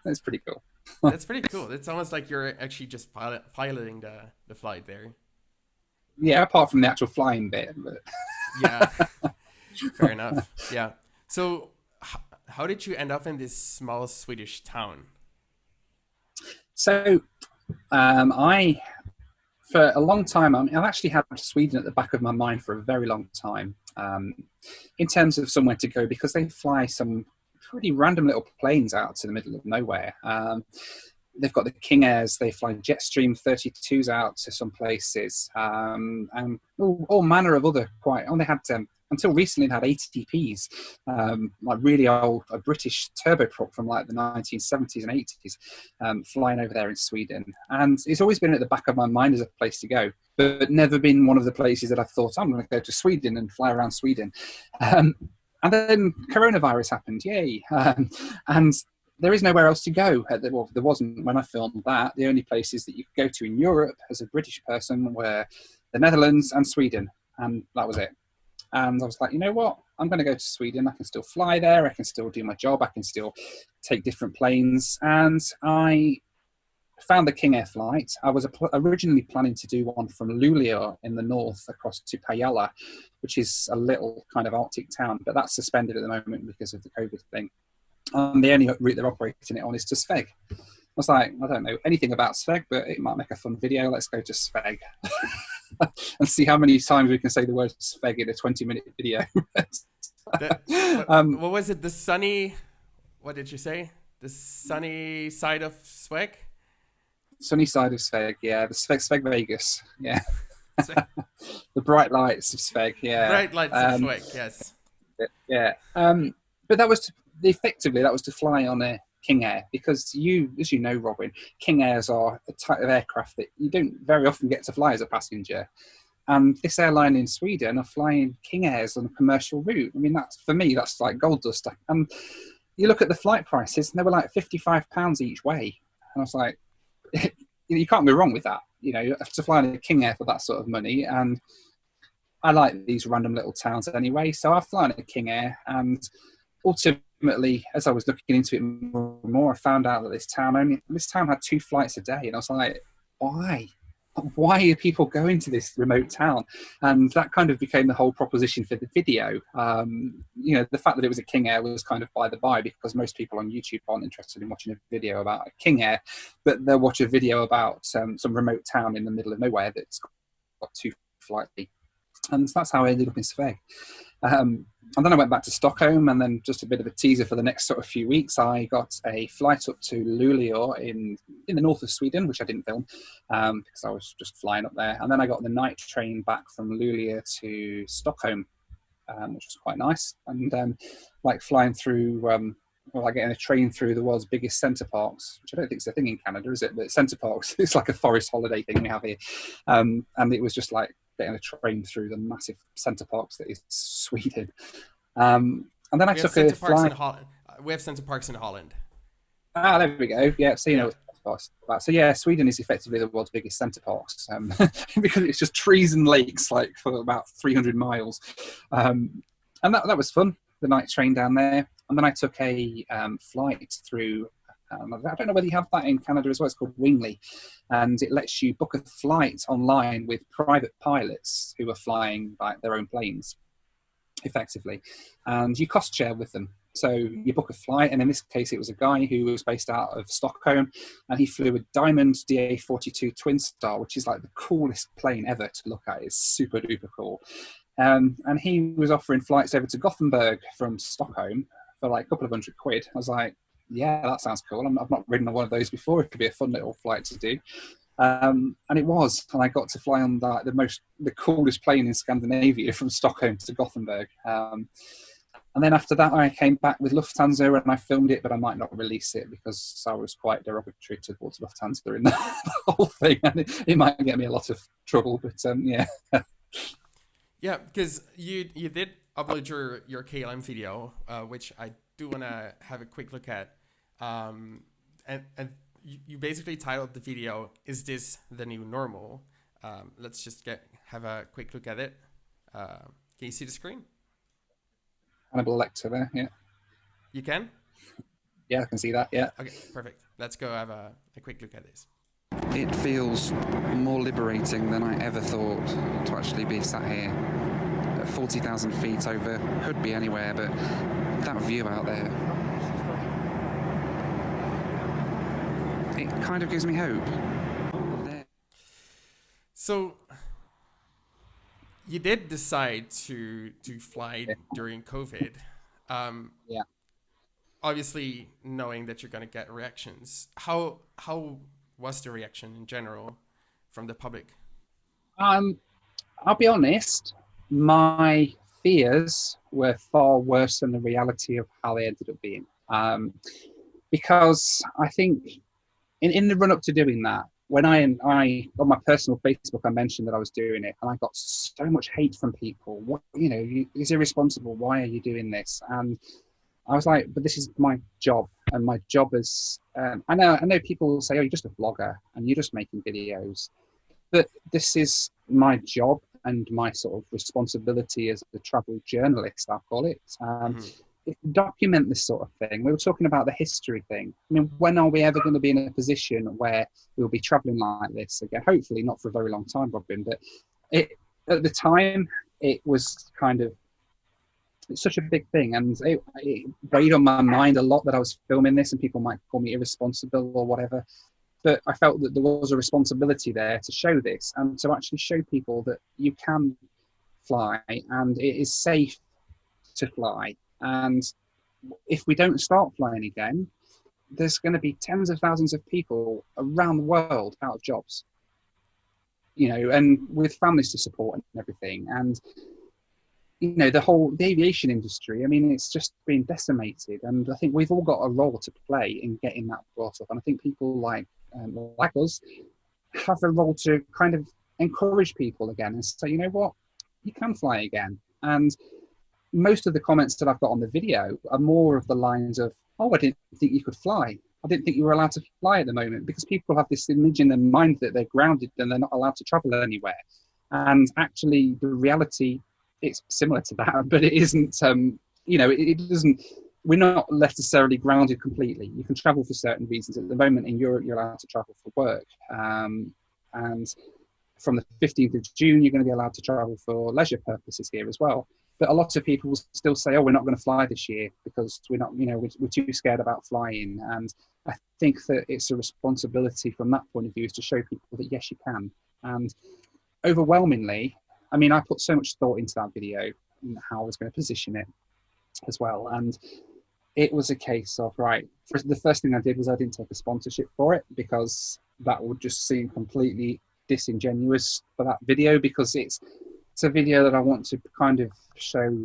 that's pretty cool. That's pretty cool. It's almost like you're actually just piloting the flight there. Yeah, apart from the actual flying bit. But yeah, fair enough. Yeah. So how did you end up in this small Swedish town? So for a long time, I've actually had Sweden at the back of my mind for a very long time, in terms of somewhere to go, because they fly some pretty random little planes out to the middle of nowhere. They've got the King Airs, they fly Jetstream 32s out to some places, and all manner of other they had, until recently, they had ATPs, like really old, a British turboprop from like the 1970s and 80s, flying over there in Sweden. And it's always been at the back of my mind as a place to go, but never been one of the places that I thought, I'm going to go to Sweden and fly around Sweden. And then coronavirus happened, yay. And there is nowhere else to go. Well, there wasn't when I filmed that. The only places that you could go to in Europe as a British person were the Netherlands and Sweden, and that was it. And I was like, you know what? I'm going to go to Sweden. I can still fly there. I can still do my job. I can still take different planes. And I found the King Air flight. I was originally planning to do one from Luleå in the north across to Pajala, which is a little kind of Arctic town, but that's suspended at the moment because of the COVID thing. The only route they're operating it on is to Sveg. was like, I don't know anything about Sveg, but it might make a fun video. Let's go to Sveg and see how many times we can say the word Sveg in a 20-minute video. What was it? The sunny, what did you say? The sunny side of Sveg? Sunny side of Sveg, yeah. The Sveg Vegas, yeah. The bright lights of Sveg, yeah. Bright lights of Sveg, yes. Yeah. But that was effectively to fly on a King Air, because as you know, Robin, King Airs are a type of aircraft that you don't very often get to fly as a passenger. And this airline in Sweden are flying King Airs on a commercial route. I mean, for me, that's like gold dust. And you look at the flight prices, and they were like £55 each way. And I was like, you can't go wrong with that. You know, to fly in a King Air for that sort of money. And I like these random little towns anyway, so I've flown a King Air, and ultimately, as I was looking into it more and more, I found out that this town had 2 flights a day, and I was like, why? Why are people going to this remote town? And that kind of became the whole proposition for the video. You know, the fact that it was a King Air was kind of by the by, because most people on YouTube aren't interested in watching a video about a King Air, but they'll watch a video about some remote town in the middle of nowhere that's got 2 flights. And that's how I ended up in Sveg. And then I went back to Stockholm, and then just a bit of a teaser for the next sort of few weeks, I got a flight up to Luleå in the north of Sweden, which I didn't film because I was just flying up there. And then I got the night train back from Luleå to Stockholm, which was quite nice. And like flying through, like getting a train through the world's biggest centre parks, which I don't think is a thing in Canada, is it? But centre parks, it's like a forest holiday thing we have here. And it was just like getting a train through the massive centre parks that is Sweden. And then I took a flight. We have centre parks in Holland. Ah, there we go. Yeah, so you know. So yeah, Sweden is effectively the world's biggest centre parks because it's just trees and lakes like for about 300 miles. And that was fun, the night train down there. And then I took a flight through, I don't know whether you have that in Canada as well, it's called Wingley. And it lets you book a flight online with private pilots who are flying like their own planes, effectively. And you cost share with them. So you book a flight, and in this case, it was a guy who was based out of Stockholm, and he flew a Diamond DA-42 Twin Star, which is like the coolest plane ever to look at. It's super duper cool. And he was offering flights over to Gothenburg from Stockholm for like a couple of £100. I was like, yeah, that sounds cool. I've not ridden on one of those before. It could be a fun little flight to do. And it was, and I got to fly on the coolest plane in Scandinavia from Stockholm to Gothenburg. And then after that, I came back with Lufthansa, and I filmed it, but I might not release it because I was quite derogatory towards Lufthansa in the whole thing, and it might get me a lot of trouble. But yeah. Yeah, because you did upload your KLM video, which I do want to have a quick look at, and you basically titled the video, "Is This the New Normal?" Let's just have a quick look at it. Can you see the screen? Hannibal Lecter there, yeah. You can? Yeah, I can see that, yeah. Okay, perfect. Let's go have a quick look at this. It feels more liberating than I ever thought to actually be sat here at 40,000 feet over, could be anywhere, but that view out there, it kind of gives me hope. So you did decide to fly during COVID. Yeah. Obviously, knowing that you're going to get reactions. How was the reaction in general from the public? I'll be honest, my fears were far worse than the reality of how they ended up being. Because I think in the run up to doing that, when I on my personal Facebook, I mentioned that I was doing it, and I got so much hate from people. What, it's irresponsible. Why are you doing this? And I was like, but this is my job, and my job is. I know people will say, "Oh, you're just a vlogger, and you're just making videos," but this is my job and my sort of responsibility as a travel journalist, I'll call it. Document this sort of thing. We were talking about the history thing. I mean, when are we ever going to be in a position where we'll be traveling like this again? Hopefully not for a very long time, Robin, but at the time it was kind of, it's such a big thing, and it weighed on my mind a lot that I was filming this, and people might call me irresponsible or whatever. But I felt that there was a responsibility there to show this and to actually show people that you can fly and it is safe to fly. And if we don't start flying again, there's going to be tens of thousands of people around the world out of jobs, and with families to support and everything. And, the aviation industry, I mean, it's just been decimated. And I think we've all got a role to play in getting that brought up. And I think people like us have a role to kind of encourage people again and say, you know what, you can fly again. And most of the comments that I've got on the video are more of the lines of, oh, I didn't think you could fly. I didn't think you were allowed to fly at the moment, because people have this image in their mind that they're grounded and they're not allowed to travel anywhere. And actually the reality, it's similar to that, but it isn't, it doesn't, we're not necessarily grounded completely. You can travel for certain reasons. At the moment in Europe, you're allowed to travel for work. And from the 15th of June, you're going to be allowed to travel for leisure purposes here as well. But a lot of people will still say, oh, we're not going to fly this year because we're not, we're too scared about flying. And I think that it's a responsibility from that point of view is to show people that, yes, you can. And overwhelmingly, I mean, I put so much thought into that video and how I was going to position it as well. And it was a case of, right, the first thing I did was I didn't take a sponsorship for it, because that would just seem completely disingenuous for that video, because it's a video that I want to kind of show,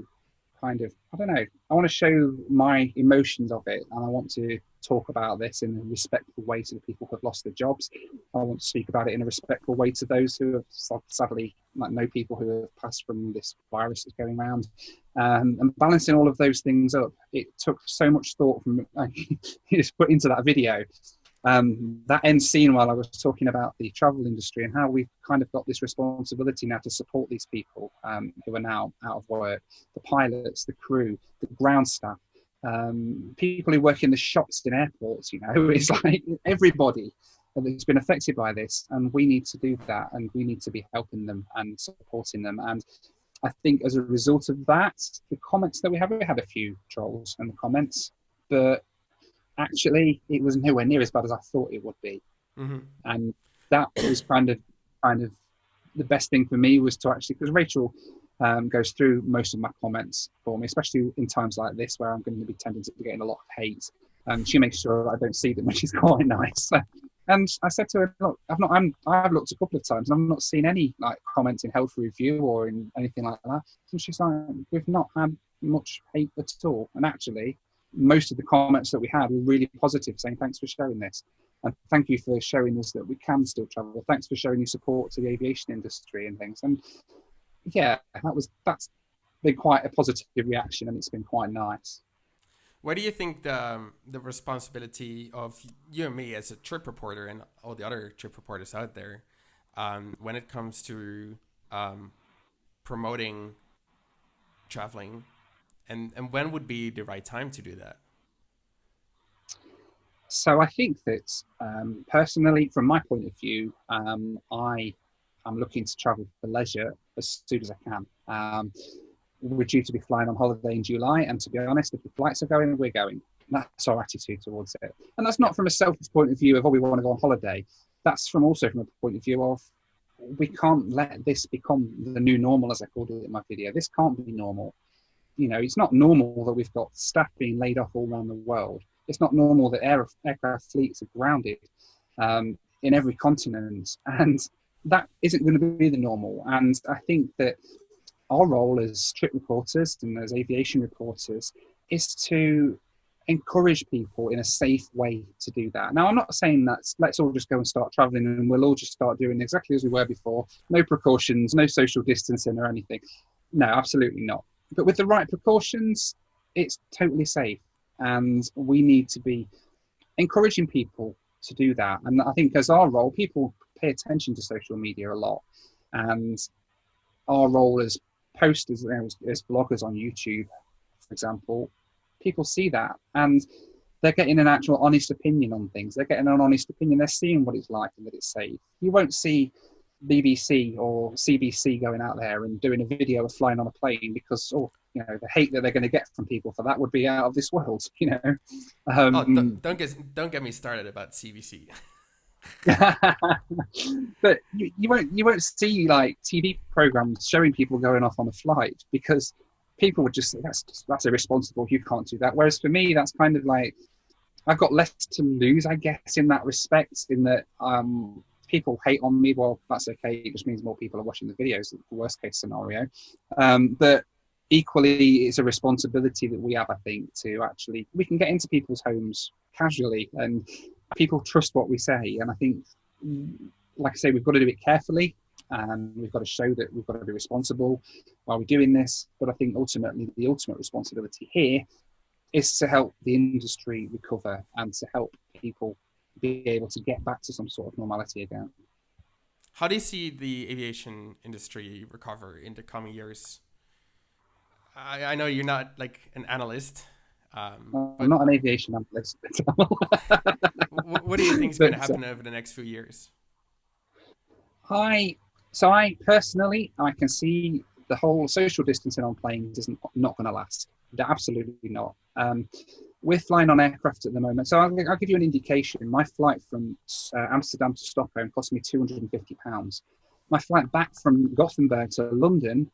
I don't know, I want to show my emotions of it, and I want to talk about this in a respectful way to the people who have lost their jobs. I want to speak about it in a respectful way to those who have sadly know people who have passed from this virus that's going around, and balancing all of those things up. It took so much thought from just put into that video. That end scene while I was talking about the travel industry and how we've kind of got this responsibility now to support these people who are now out of work, the pilots, the crew, the ground staff, people who work in the shops in airports, it's like everybody that's been affected by this, and we need to do that, and we need to be helping them and supporting them. And I think as a result of that, the comments that we had a few trolls in the comments, but actually it was nowhere near as bad as I thought it would be. Mm-hmm. And that was kind of the best thing for me, was to actually, because Rachel goes through most of my comments for me, especially in times like this where I'm going to be tending to be getting a lot of hate, and she makes sure that I don't see them, which is quite nice. And I said to her, look, I've looked a couple of times and I've not seen any like comments in Health Review or in anything like that. And she's like, we've not had much hate at all. And actually, most of the comments that we had were really positive, saying thanks for sharing this, and thank you for showing us that we can still travel. Thanks for showing your support to the aviation industry and things. And yeah, that's been quite a positive reaction, and it's been quite nice. What do you think the responsibility of you and me as a trip reporter and all the other trip reporters out there when it comes to promoting traveling, and when would be the right time to do that? So I think that personally, from my point of view, I am looking to travel for leisure as soon as I can. We're due to be flying on holiday in July, and to be honest, if the flights are going, we're going. That's our attitude towards it. And that's not from a selfish point of view of, oh, we want to go on holiday. That's also from a point of view of, we can't let this become the new normal, as I called it in my video. This can't be normal. It's not normal that we've got staff being laid off all around the world. It's not normal that aircraft fleets are grounded in every continent, and that isn't going to be the normal. And I think that our role as trip reporters and as aviation reporters is to encourage people in a safe way to do that. Now, I'm not saying that let's all just go and start traveling and we'll all just start doing exactly as we were before. No precautions, no social distancing or anything. No, absolutely not. But with the right precautions, it's totally safe. And we need to be encouraging people to do that. And I think as our role, people pay attention to social media a lot. And our role as posters, as bloggers on YouTube, for example, people see that and they're getting an actual honest opinion on things. They're getting an honest opinion. They're seeing what it's like and that it's safe. You won't see BBC or CBC going out there and doing a video of flying on a plane because, the hate that they're going to get from people for that would be out of this world. Don't get me started about CVC. But you won't see like TV programs showing people going off on a flight, because people would just say that's irresponsible. You can't do that. Whereas for me, that's kind of like, I've got less to lose, I guess, in that respect. In that people hate on me. Well, that's okay. It just means more people are watching the videos. The worst case scenario. But equally, it's a responsibility that we have, I think, to actually, we can get into people's homes casually, and people trust what we say. And I think, like I say, we've got to do it carefully, and we've got to show that we've got to be responsible while we're doing this. But I think ultimately, the ultimate responsibility here is to help the industry recover and to help people be able to get back to some sort of normality again. How do you see the aviation industry recover in the coming years? I know you're not like an analyst. I'm not an aviation analyst. What do you think is going to happen over the next few years? I personally, I can see the whole social distancing on planes is not going to last. Absolutely not. We're flying on aircraft at the moment. So I'll give you an indication. My flight from Amsterdam to Stockholm cost me £250. My flight back from Gothenburg to London,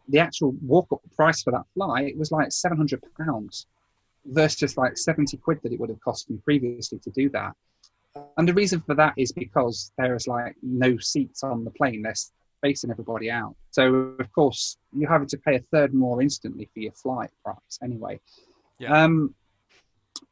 the actual walk-up price for that flight was like £700 versus like 70 quid that it would have cost me previously to do that. And the reason for that is because there's like no seats on the plane. They're spacing everybody out. So of course you're having to pay a third more instantly for your flight price anyway. Yeah.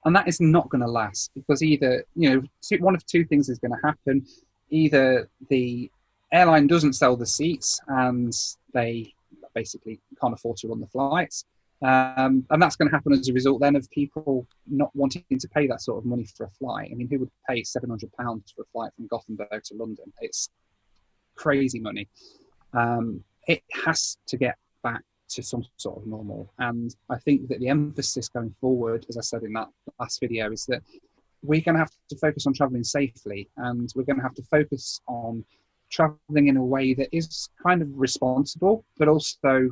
And that is not going to last, because either, one of two things is going to happen. Either the airline doesn't sell the seats and they basically can't afford to run the flights. And that's going to happen as a result then of people not wanting to pay that sort of money for a flight. I mean, who would pay £700 for a flight from Gothenburg to London? It's crazy money. It has to get back to some sort of normal. And I think that the emphasis going forward, as I said in that last video, is that we're going to have to focus on traveling safely, and we're going to have to focus on traveling in a way that is kind of responsible, but also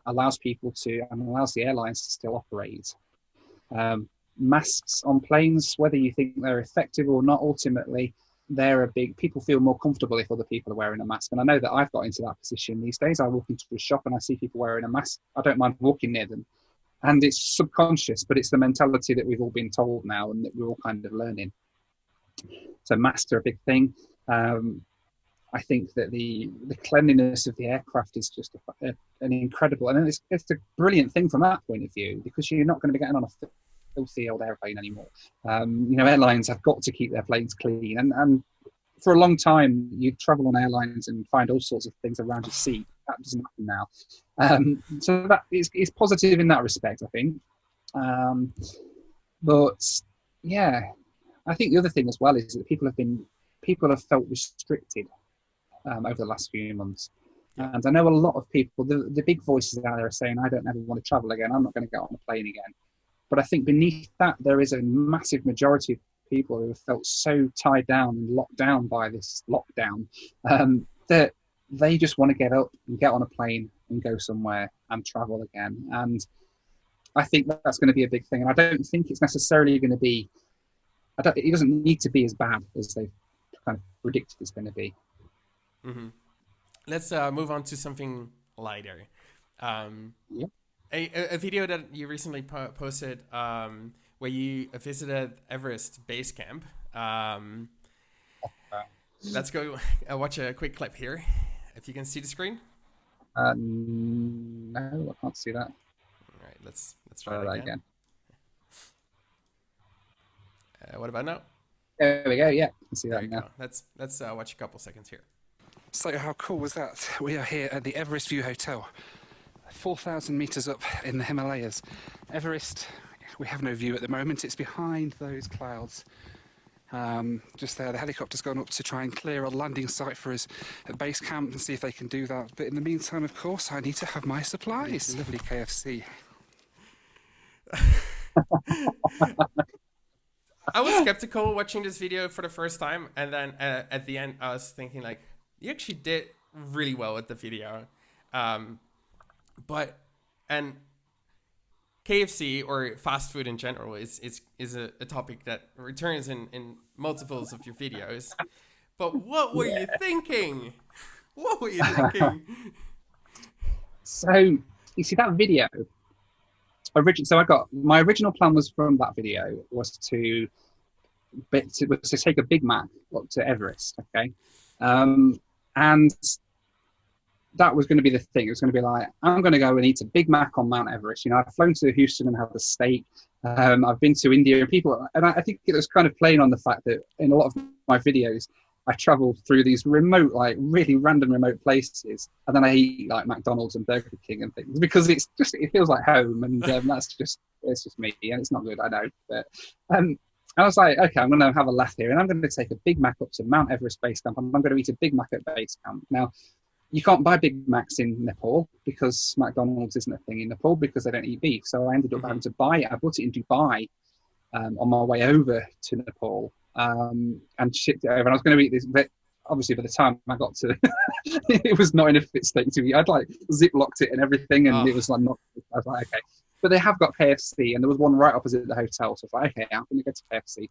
allows people to, and allows the airlines to still operate. Masks on planes, whether you think they're effective or not, ultimately, people feel more comfortable if other people are wearing a mask. And I know that I've got into that position these days. I walk into a shop and I see people wearing a mask. I don't mind walking near them. And it's subconscious, but it's the mentality that we've all been told now and that we're all kind of learning. So masks are a big thing. I think that the cleanliness of the aircraft is just an incredible, and it's a brilliant thing from that point of view, because you're not going to be getting on a filthy old airplane anymore. Airlines have got to keep their planes clean, and for a long time you travel on airlines and find all sorts of things around your seat. That doesn't happen now. So that is positive in that respect, I think. But yeah, I think the other thing as well is that people have felt restricted over the last few months. And I know a lot of people, the big voices out there are saying, I don't ever want to travel again. I'm not going to get on a plane again. But I think beneath that, there is a massive majority of people who have felt so tied down and locked down by this lockdown that they just want to get up and get on a plane and go somewhere and travel again. And I think that's going to be a big thing. And I don't think it's necessarily going to be, it doesn't need to be as bad as they've kind of predicted it's going to be. Mm-hmm. Let's move on to something lighter. A video that you recently posted where you visited Everest base camp. Let's go watch a quick clip here. If you can see the screen. No, I can't see that. All right, let's try that again. What about now? There we go. Yeah, I can see that now. Go. Let's watch a couple seconds here. So how cool was that? We are here at the Everest View Hotel, 4,000 meters up in the Himalayas. Everest, we have no view at the moment. It's behind those clouds. Just there, the helicopter's gone up to try and clear a landing site for us at base camp and see if they can do that. But in the meantime, of course, I need to have my supplies. Lovely KFC. I was skeptical watching this video for the first time, and then at the end, I was thinking like, you actually did really well with the video. And KFC or fast food in general is a topic that returns in multiples of your videos. But what were you thinking? What were you thinking? So you see that video. So I got my original plan was from that video was to take a Big Mac up to Everest. Okay, and that was going to be the thing. It was going to be like, I'm going to go and eat a Big Mac on Mount Everest. You know, I've flown to Houston and had a steak. I've been to India, and I think it was kind of playing on the fact that in a lot of my videos, I travel through these remote, like really random remote places, and then I eat like McDonald's and Burger King and things because it feels like home, and it's just me, and it's not good, I know. But I was like, okay, I'm going to have a laugh here, and I'm going to take a Big Mac up to Mount Everest Base Camp, and I'm going to eat a Big Mac at Base Camp. Now, you can't buy Big Macs in Nepal because McDonald's isn't a thing in Nepal because they don't eat beef. So I ended up having to buy it. I bought it in Dubai on my way over to Nepal and shipped it over. And I was going to eat this, but obviously by the time I got to it was not in a fit state to eat. I'd like ziplocked it and everything, and it was like not. I was like, okay. But they have got KFC, and there was one right opposite the hotel. So I was like, okay, I'm going to go to KFC.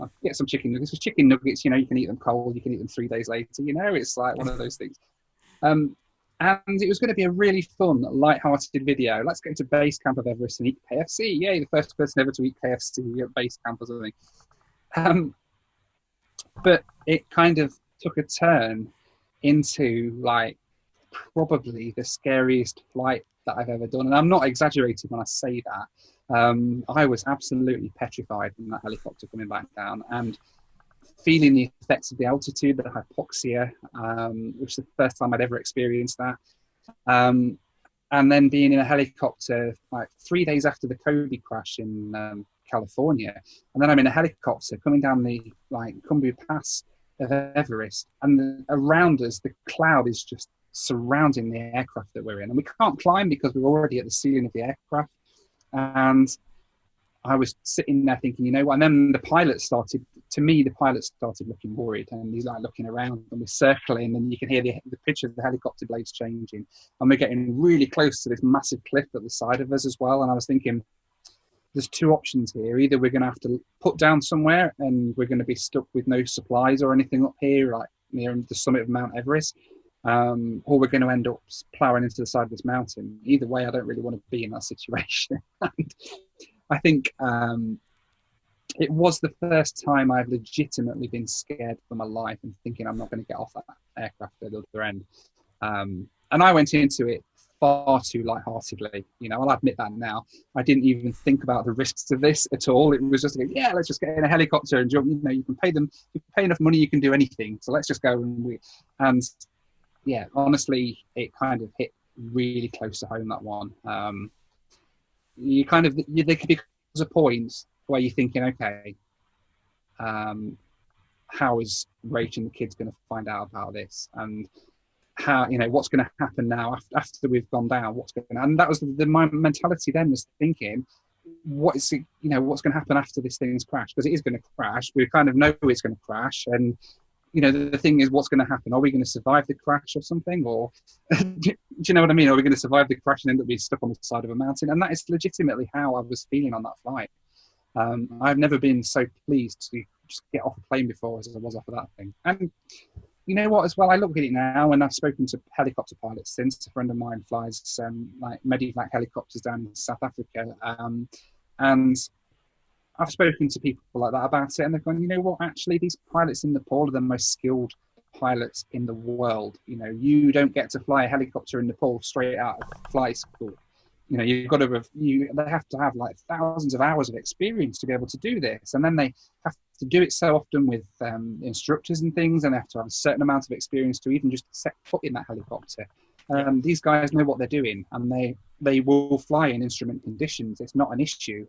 I'll get some chicken nuggets. With chicken nuggets, you know, you can eat them cold. You can eat them 3 days later. You know, it's like one of those things. And it was going to be a really fun, light-hearted video. Let's go to base camp of Everest and eat KFC. Yay, the first person ever to eat KFC at base camp or something. But it kind of took a turn into like probably the scariest flight that I've ever done. And I'm not exaggerating when I say that. I was absolutely petrified in that helicopter coming back down and feeling the effects of the altitude, the hypoxia, which is the first time I'd ever experienced that. And then being in a helicopter like 3 days after the Kobe crash in California. And then I'm in a helicopter coming down the Kumbu Pass of Everest. And around us, the cloud is just surrounding the aircraft that we're in. And we can't climb because we're already at the ceiling of the aircraft. And I was sitting there thinking, you know what? And then the pilot started looking worried, and he's like looking around, and we're circling, and you can hear the pitch of the helicopter blades changing, and we're getting really close to this massive cliff at the side of us as well. And I was thinking, there's two options here. Either we're going to have to put down somewhere, and we're going to be stuck with no supplies or anything up here, like near the summit of Mount Everest, or we're going to end up ploughing into the side of this mountain. Either way, I don't really want to be in that situation. And I think it was the first time I've legitimately been scared for my life and thinking I'm not going to get off that aircraft at the other end. And I went into it far too lightheartedly. You know, I'll admit that now. I didn't even think about the risks of this at all. It was just like, yeah, let's just get in a helicopter and jump. You know, you can pay enough money, you can do anything. So let's just go. And yeah, honestly, it kind of hit really close to home, that one. There could be a point where you're thinking, okay, how is Rach and the kids going to find out about this, and how, you know, what's going to happen now after we've gone down? What's going to, and that was my mentality then, was thinking, what's going to happen after this thing's crashed, because it is going to crash. We kind of know it's going to crash, and you know, the thing is, what's going to happen? Are we going to survive the crash or something? Or do you know what I mean? Are we going to survive the crash and end up being stuck on the side of a mountain? And that is legitimately how I was feeling on that flight. I've never been so pleased to just get off a plane before as I was off of that thing. And you know what, as well, I look at it now, and I've spoken to helicopter pilots since. A friend of mine flies like Medivac helicopters down in South Africa. And I've spoken to people like that about it, and they've gone, you know what, actually, these pilots in Nepal are the most skilled pilots in the world. You know, you don't get to fly a helicopter in Nepal straight out of flight school. You know, they have to have like thousands of hours of experience to be able to do this. And then they have to do it so often with instructors and things, and they have to have a certain amount of experience to even just set foot in that helicopter. These guys know what they're doing, and they will fly in instrument conditions. It's not an issue.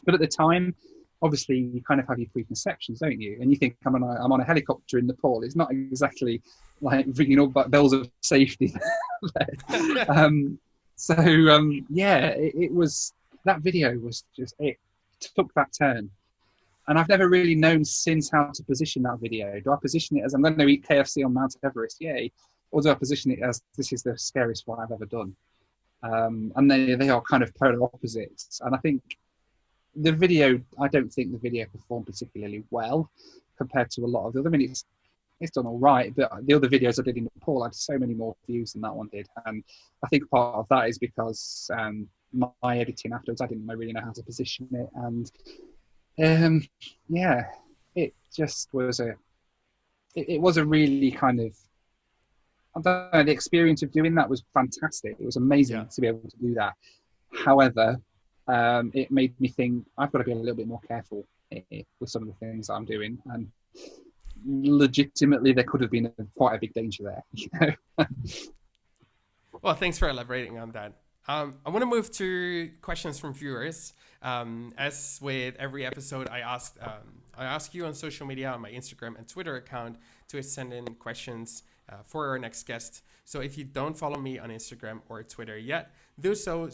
But at the time, obviously, you kind of have your preconceptions, don't you? And you think, I'm on a helicopter in Nepal. It's not exactly like ringing all bells of safety. It was, that video was just, it took that turn. And I've never really known since how to position that video. Do I position it as, I'm going to eat KFC on Mount Everest, yay? Or do I position it as, this is the scariest one I've ever done? and they are kind of polar opposites. And I think I don't think the video performed particularly well compared to a lot of the other. I mean, it's done all right, but the other videos I did in Nepal had so many more views than that one did. And I think part of that is because my editing afterwards, I didn't really know how to position it. And yeah, it just was it was a really kind of, I don't know, the experience of doing that was fantastic. It was amazing to be able to do that. However, it made me think I've got to be a little bit more careful with some of the things that I'm doing. And legitimately, there could have been quite a big danger there. You know? Well, thanks for elaborating on that. I want to move to questions from viewers. As with every episode, I ask you on social media, on my Instagram and Twitter account, to send in questions for our next guest. So if you don't follow me on Instagram or Twitter yet, do so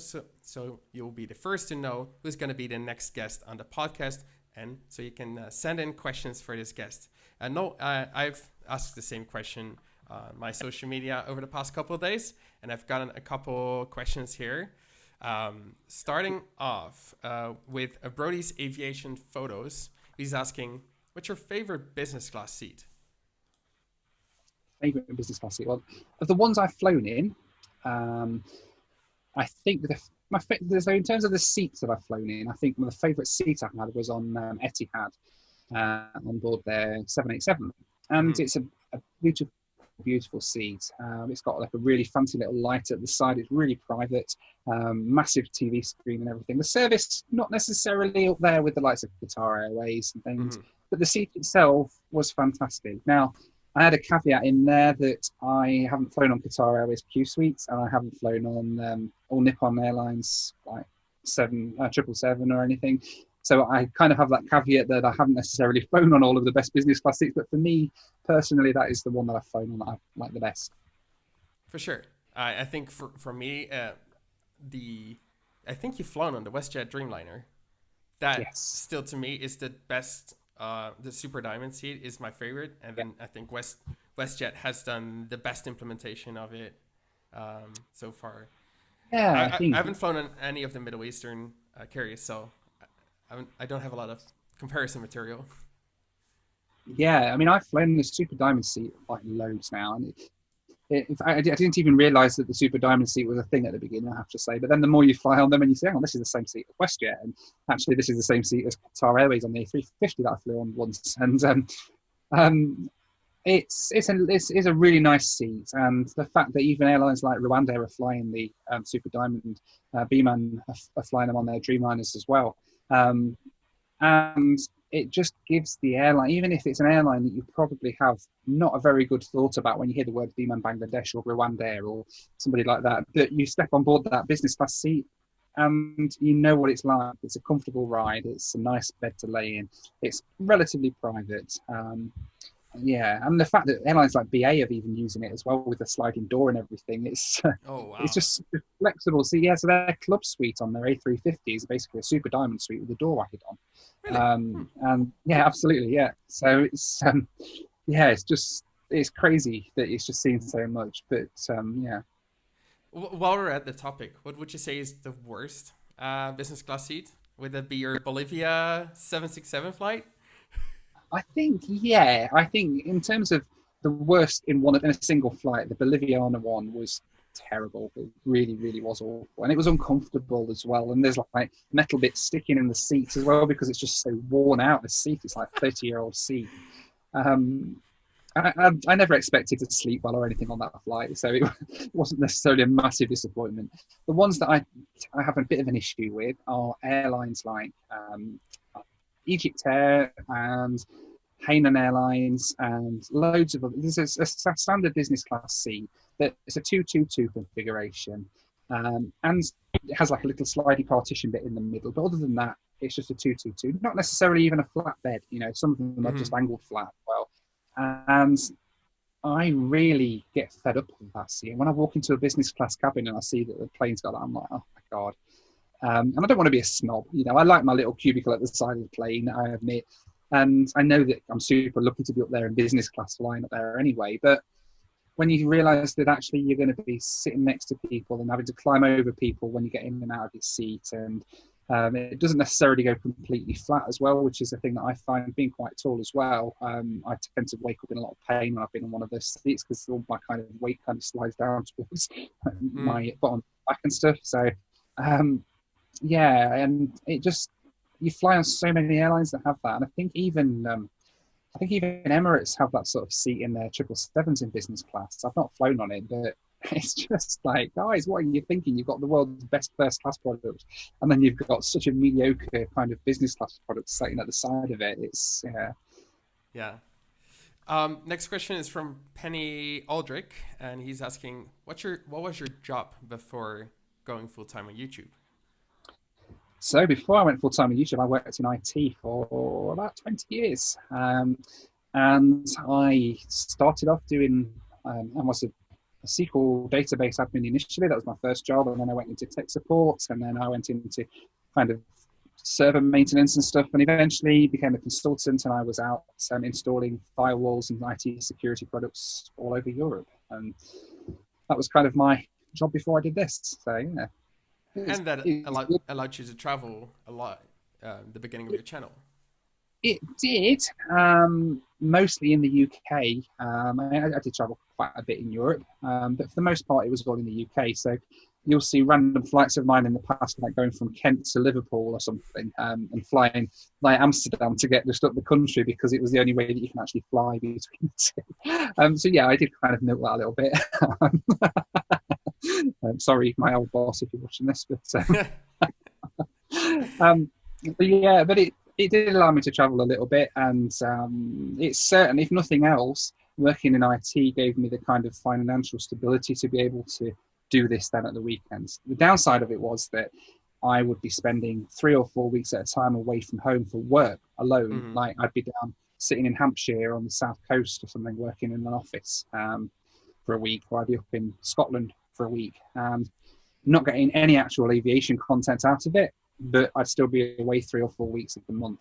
you'll be the first to know who's going to be the next guest on the podcast. And so you can send in questions for this guest. No, I've asked the same question on my social media over the past couple of days, and I've gotten a couple questions here. Starting off with Brody's Aviation Photos. He's asking, what's your favorite business class seat? Favorite business class seat? Well, of the ones I've flown in, I think so in terms of the seats that I've flown in, I think one of the favourite seats I've had was on Etihad on board their 787, and it's a beautiful seat. It's got like a really fancy little light at the side. It's really private, massive TV screen and everything. The service not necessarily up there with the likes of Qatar Airways and things, but the seat itself was fantastic. Now, I had a caveat in there that I haven't flown on Qatar Airways Q suites, and I haven't flown on all Nippon Airlines like 777 or anything. So I kind of have that caveat that I haven't necessarily flown on all of the best business class seats. But for me personally, that is the one that I've flown on that I like the best. For sure. I think for me, I think you've flown on the WestJet Dreamliner. That still to me is the best. The Super Diamond seat is my favorite, and then I think WestJet has done the best implementation of it so far. Yeah, I haven't flown on any of the Middle Eastern carriers, so I don't have a lot of comparison material. Yeah, I mean, I've flown the Super Diamond seat like loads now, and I didn't even realise that the Super Diamond seat was a thing at the beginning, I have to say. But then the more you fly on them and you say, oh, this is the same seat as WestJet, and actually this is the same seat as Qatar Airways on the A350 that I flew on once. And it's a really nice seat. And the fact that even airlines like Rwanda are flying the Super Diamond, B-Man are flying them on their Dreamliners as well. And it just gives the airline, even if it's an airline that you probably have not a very good thought about when you hear the word Biman Bangladesh or Rwanda or somebody like that, but you step on board that business class seat and you know what it's like. It's a comfortable ride. It's a nice bed to lay in. It's relatively private. And the fact that airlines like BA have even using it as well with the sliding door and everything, it's it's just flexible. So so their club suite on their A350 is basically a Super Diamond suite with a door racket on. Really? And yeah, absolutely, yeah. So it's crazy that it's just seen so much. But yeah. While we're at the topic, what would you say is the worst business class seat? Would that be your Bolivia 767 flight? I think in terms of the worst in a single flight, the Boliviana one was terrible. It really, really was awful. And it was uncomfortable as well. And there's like metal bits sticking in the seats as well because it's just so worn out. The seat is like a 30-year-old seat. I never expected to sleep well or anything on that flight, so it wasn't necessarily a massive disappointment. The ones that I have a bit of an issue with are airlines like Egypt Air and Hainan Airlines and loads of other. There's a standard business class seat that it's a 222 configuration, and it has like a little slidey partition bit in the middle. But other than that, it's just a 222. Not necessarily even a flat bed. You know, some of them are just angled flat. Well, and I really get fed up with that seat. And when I walk into a business class cabin and I see that the plane's got that, I'm like, oh my god. And I don't want to be a snob, you know. I like my little cubicle at the side of the plane, I admit. And I know that I'm super lucky to be up there in business class flying up there anyway. But when you realise that actually you're going to be sitting next to people and having to climb over people when you get in and out of your seat, and it doesn't necessarily go completely flat as well, which is a thing that I find being quite tall as well. I tend to wake up in a lot of pain when I've been on one of those seats because all my kind of weight kind of slides down towards my bottom back and stuff. So, yeah, and it just, you fly on so many airlines that have that, and I think even Emirates have that sort of seat in their 777s in business class. I've not flown on it, but it's just like, guys, what are you thinking? You've got the world's best first class product, and then you've got such a mediocre kind of business class product sitting at the side of it. It's Yeah. Next question is from Penny Aldrich, and he's asking, what was your job before going full time on YouTube? So before I went full time on YouTube, I worked in IT for about 20 years, and I started off doing. I was a SQL database admin initially. That was my first job, and then I went into tech support, and then I went into kind of server maintenance and stuff, and eventually became a consultant, and I was out installing firewalls and IT security products all over Europe, and that was kind of my job before I did this. So yeah. And that allowed you to travel a lot the beginning of your channel. It did, mostly in the UK. I did travel quite a bit in Europe, but for the most part, it was all in the UK. So you'll see random flights of mine in the past, like going from Kent to Liverpool or something, and flying like Amsterdam to get just up the country because it was the only way that you can actually fly between the two. So yeah, I did kind of milk that a little bit. Sorry, my old boss, if you're watching this, but yeah, but it did allow me to travel a little bit, and it's certain, if nothing else, working in IT gave me the kind of financial stability to be able to do this then at the weekends. The downside of it was that I would be spending 3 or 4 weeks at a time away from home for work alone. Mm-hmm. Like I'd be down sitting in Hampshire on the south coast or something, working in an office for a week, or I'd be up in Scotland for a week, and not getting any actual aviation content out of it, but I'd still be away 3 or 4 weeks of the month.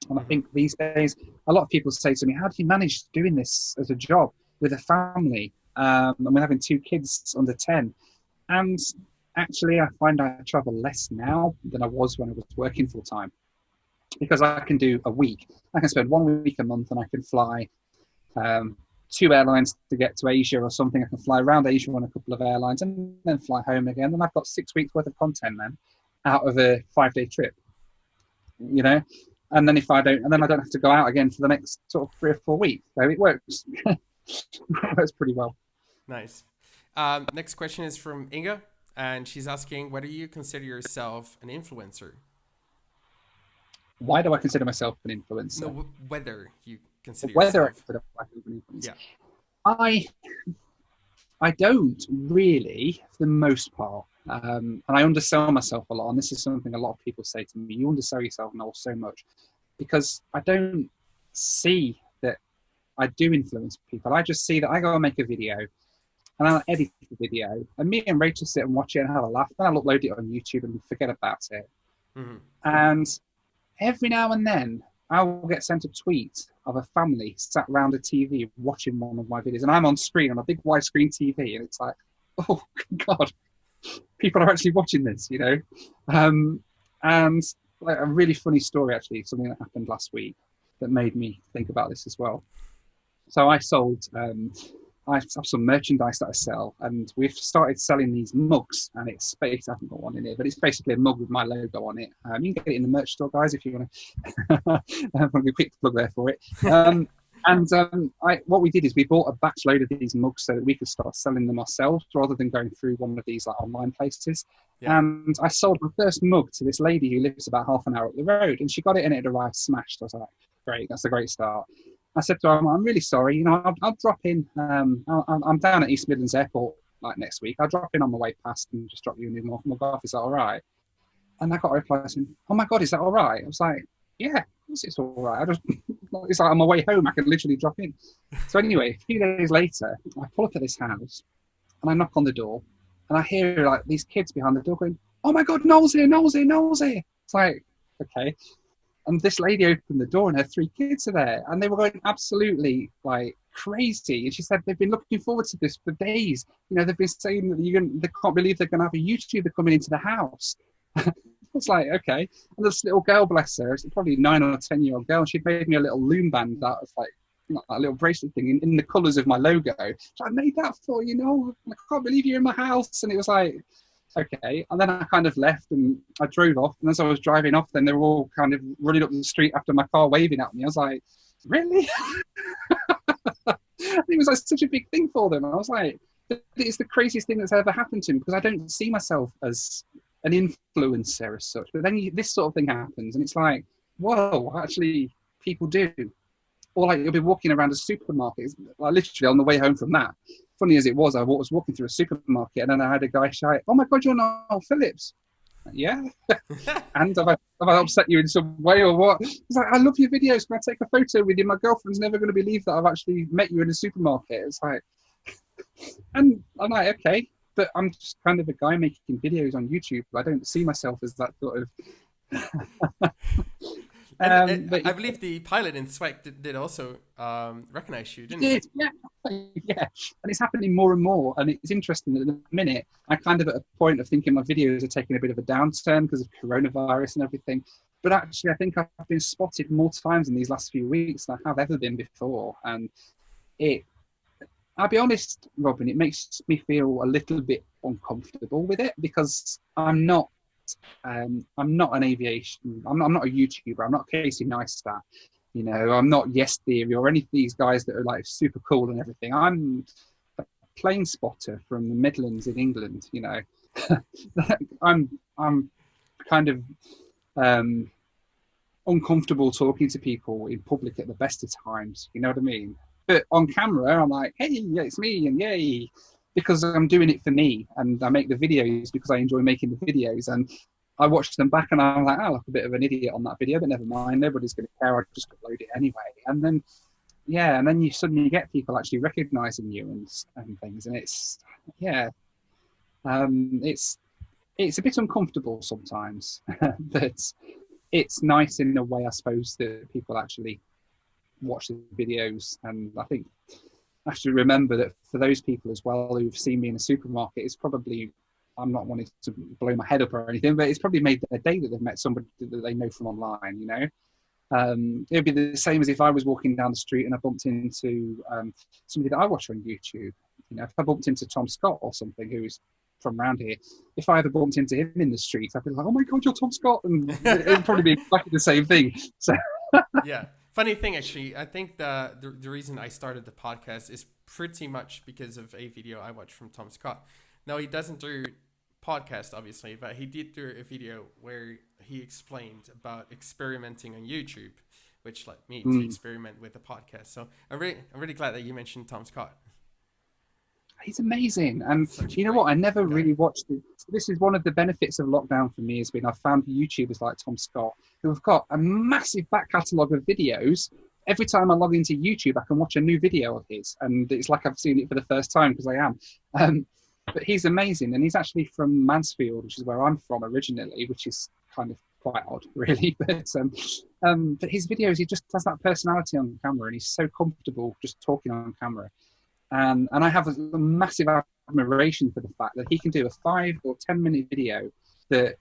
And I think these days, a lot of people say to me, how do you manage doing this as a job with a family? And we're having 2 kids under 10. And actually, I find I travel less now than I was when I was working full time, because I can do a week. I can spend 1 week a month, and I can fly 2 airlines to get to Asia or something. I can fly around Asia on a couple of airlines and then fly home again. And I've got 6 weeks worth of content then out of a 5-day trip, you know? And then I don't have to go out again for the next sort of 3 or 4 weeks. So it works. It works pretty well. Nice. Next question is from Inga, and she's asking whether you consider yourself an influencer. Why do I consider myself an influencer? No, whether you consider whether yourself. I consider myself an influencer. Yeah. I don't really, for the most part. And I undersell myself a lot, and this is something a lot of people say to me. You undersell yourself, Noel, so much, because I don't see that I do influence people. I just see that I go and make a video, and I'll edit the video, and me and Rachel sit and watch it and have a laugh. Then I'll upload it on YouTube and forget about it. Mm-hmm. And every now and then, I will get sent a tweet of a family sat around a TV watching one of my videos, and I'm on screen on a big widescreen TV, and it's like, oh God, people are actually watching this, you know. And like a really funny story, actually, something that happened last week that made me think about this as well. So I sold, I have some merchandise that I sell, and we've started selling these mugs, and it's based, I haven't got one in here, but it's basically a mug with my logo on it. You can get it in the merch store, guys, if you want to. I'm going to quick plug there for it. What we did is we bought a batch load of these mugs so that we could start selling them ourselves rather than going through one of these like online places. Yeah. And I sold my first mug to this lady who lives about half an hour up the road, and she got it and it had arrived smashed. I was like, great, that's a great start. I said to her, I'm really sorry, you know, I'll drop in. I'm down at East Midlands Airport like next week. I'll drop in on my way past and just drop you a new mug off. Is that all right? And I got a reply saying, oh my God, is that all right? I was like, yeah, of course it's all right. It's like on my way home, I can literally drop in. So anyway, a few days later, I pull up at this house and I knock on the door, and I hear like these kids behind the door going, oh my God, Noel's here, Noel's here, Noel's here. It's like, okay. And this lady opened the door and her 3 kids are there, and they were going absolutely like crazy. And she said they've been looking forward to this for days. You know, they've been saying that they can't believe they're going to have a YouTuber coming into the house. It's like, okay. And this little girl, bless her, it's probably 9 or 10-year-old girl. She'd made me a little loom band that was like a little bracelet thing in the colours of my logo. So I made that for you, know. I can't believe you're in my house. And it was like, okay. And then I kind of left and I drove off. And as I was driving off, then they were all kind of running up the street after my car waving at me. I was like, really? It was like such a big thing for them. I was like, it's the craziest thing that's ever happened to me, because I don't see myself as an influencer as such. But then this sort of thing happens and it's like, whoa, actually people do. Or like you'll be walking around a supermarket, like literally on the way home from that. Funny as it was, I was walking through a supermarket and then I had a guy shout, "Oh my God, you're Noel Philips." Yeah. And have I upset you in some way or what? He's like, "I love your videos. Can I take a photo with you? My girlfriend's never going to believe that I've actually met you in a supermarket." It's like, and I'm like, okay, but I'm just kind of a guy making videos on YouTube. I don't see myself as that sort of. I believe the pilot in Swag did also recognize you, didn't he? Yeah. And it's happening more and more. And it's interesting that at the minute, I kind of at a point of thinking my videos are taking a bit of a downturn because of coronavirus and everything. But actually, I think I've been spotted more times in these last few weeks than I have ever been before. And I'll be honest, Robin, it makes me feel a little bit uncomfortable with it, because I'm not an aviation. I'm not a YouTuber. I'm not Casey Neistat. You know, I'm not Yes Theory or any of these guys that are like super cool and everything. I'm a plane spotter from the Midlands in England. You know, I'm kind of uncomfortable talking to people in public at the best of times. You know what I mean? But on camera, I'm like, hey, yeah, it's me, and yay. Because I'm doing it for me, and I make the videos because I enjoy making the videos, and I watch them back and I'm like, I look a bit of an idiot on that video, but never mind, nobody's going to care, I just upload it anyway. And then you suddenly get people actually recognizing you and things, and it's a bit uncomfortable sometimes, but it's nice in a way, I suppose, that people actually watch the videos. And I think I should remember that for those people as well who've seen me in a supermarket, it's probably, I'm not wanting to blow my head up or anything, but it's probably made their day that they've met somebody that they know from online, you know. It'd be the same as if I was walking down the street and I bumped into somebody that I watch on YouTube. You know, if I bumped into Tom Scott or something who's from around here, if I ever bumped into him in the street, I'd be like, "Oh my God, you're Tom Scott," and it'd probably be exactly the same thing. So yeah. Funny thing, actually, I think the reason I started the podcast is pretty much because of a video I watched from Tom Scott. Now, he doesn't do podcast, obviously, but he did do a video where he explained about experimenting on YouTube, which led me to experiment with the podcast. So I'm really glad that you mentioned Tom Scott. He's amazing. And you know what? I never really watched it. This is one of the benefits of lockdown for me, has been I've found YouTubers like Tom Scott who have got a massive back catalogue of videos. Every time I log into YouTube, I can watch a new video of his, and it's like I've seen it for the first time, because I am. But he's amazing, and he's actually from Mansfield, which is where I'm from originally, which is kind of quite odd, really. But his videos, he just has that personality on camera, and he's so comfortable just talking on camera. And I have a massive admiration for the fact that he can do a 5 or 10 minute video that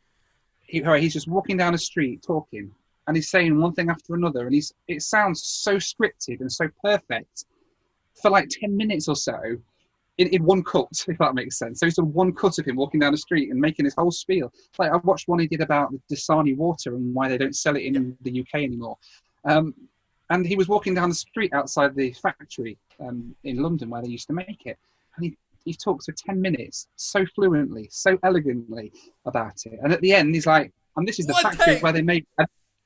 he's just walking down a street talking, and he's saying one thing after another, and it sounds so scripted and so perfect for like 10 minutes or so in one cut, if that makes sense. So it's done one cut of him walking down the street and making his whole spiel. Like I watched one he did about the Dasani water and why they don't sell it in the UK anymore. And he was walking down the street outside the factory in London where they used to make it. And he talks for 10 minutes so fluently, so elegantly about it. And at the end, he's like, and this is the factory where they make...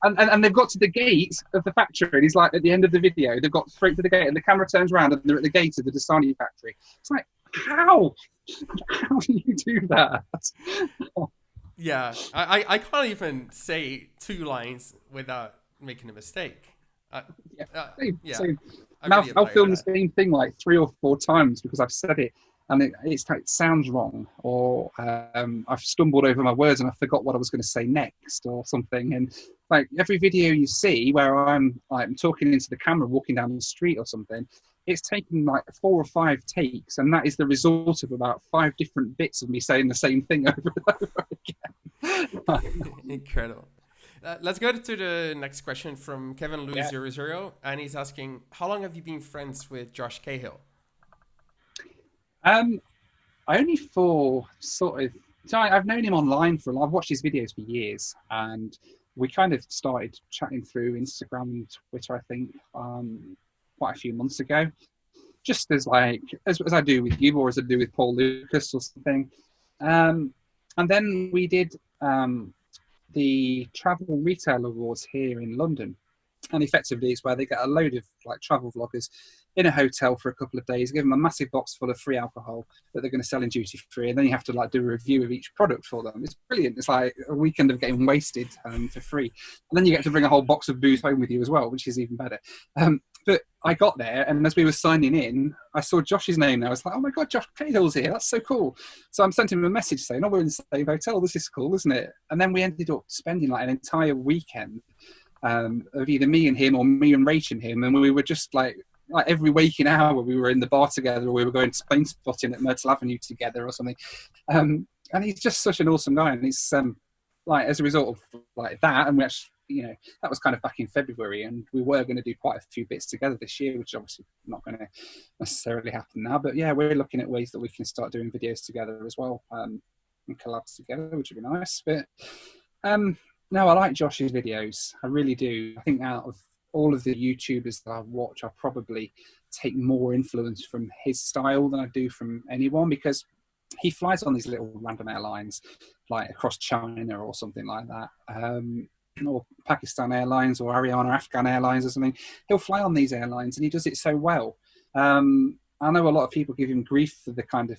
And they've got to the gate of the factory, and he's like, at the end of the video, they've got straight to the gate, and the camera turns around, and they're at the gate of the Dasani factory. It's like, how do you do that? Yeah, I can't even say 2 lines without making a mistake. Same. I'll film the same thing like 3 or 4 times because I've said it and it sounds wrong, or I've stumbled over my words and I forgot what I was going to say next or something. And like every video you see where I'm talking into the camera, walking down the street or something, it's taken like 4 or 5 takes, and that is the result of about 5 different bits of me saying the same thing over and over again. Incredible. Let's go to the next question from Kevin Lou 00, and he's asking, how long have you been friends with Josh Cahill? Only for sort of, so I've known him online I've watched his videos for years, and we kind of started chatting through Instagram and Twitter, I think, quite a few months ago, just as like, as I do with you, or as I do with Paul Lucas or something. And then we did the Travel Retail Awards here in London. And effectively it's where they get a load of like travel vloggers in a hotel for a couple of days, give them a massive box full of free alcohol that they're going to sell in duty free, and then you have to like do a review of each product for them. It's brilliant. It's like a weekend of getting wasted for free, and then you get to bring a whole box of booze home with you as well, which is even better. But I got there, and as we were signing in, I saw Josh's name there. I was like, oh my God, Josh Cahill's here. That's so cool. So I'm sending him a message saying, oh, we're in the same hotel. This is cool, isn't it? And then we ended up spending like an entire weekend of either me and him or me and Rach and him. And we were just like every waking hour, we were in the bar together, or we were going plane spotting at Myrtle Avenue together or something. And he's just such an awesome guy. And he's like, as a result of like that, and we actually, you know, that was kind of back in February, and we were going to do quite a few bits together this year, which is obviously not going to necessarily happen now. But yeah, we're looking at ways that we can start doing videos together as well, and collabs together, which would be nice. But no, I like Josh's videos. I really do. I think out of all of the YouTubers that I watch, I probably take more influence from his style than I do from anyone, because he flies on these little random airlines, like across China or something like that. Or Pakistan Airlines or Ariana Afghan Airlines or something. He'll fly on these airlines, and he does it so well. I know a lot of people give him grief for the kind of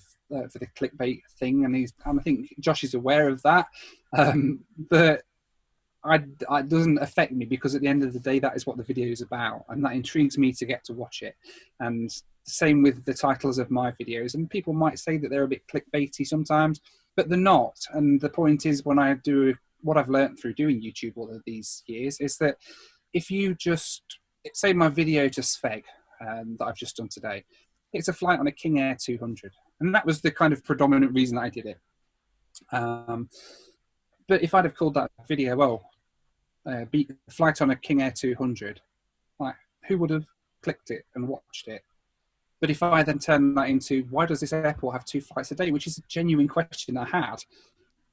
for the clickbait thing, and I think Josh is aware of that. But it doesn't affect me, because at the end of the day, that is what the video is about, and that intrigues me to get to watch it. And same with the titles of my videos. And people might say that they're a bit clickbaity sometimes, but they're not. And the point is, when I do what I've learned through doing YouTube all of these years, is that if you just say my video to Sveg that I've just done today, it's a flight on a King Air 200, and that was the kind of predominant reason that I did it. But if I'd have called that video, flight on a King Air 200, like, who would have clicked it and watched it? But if I then turn that into, why does this airport have 2 flights a day, which is a genuine question I had,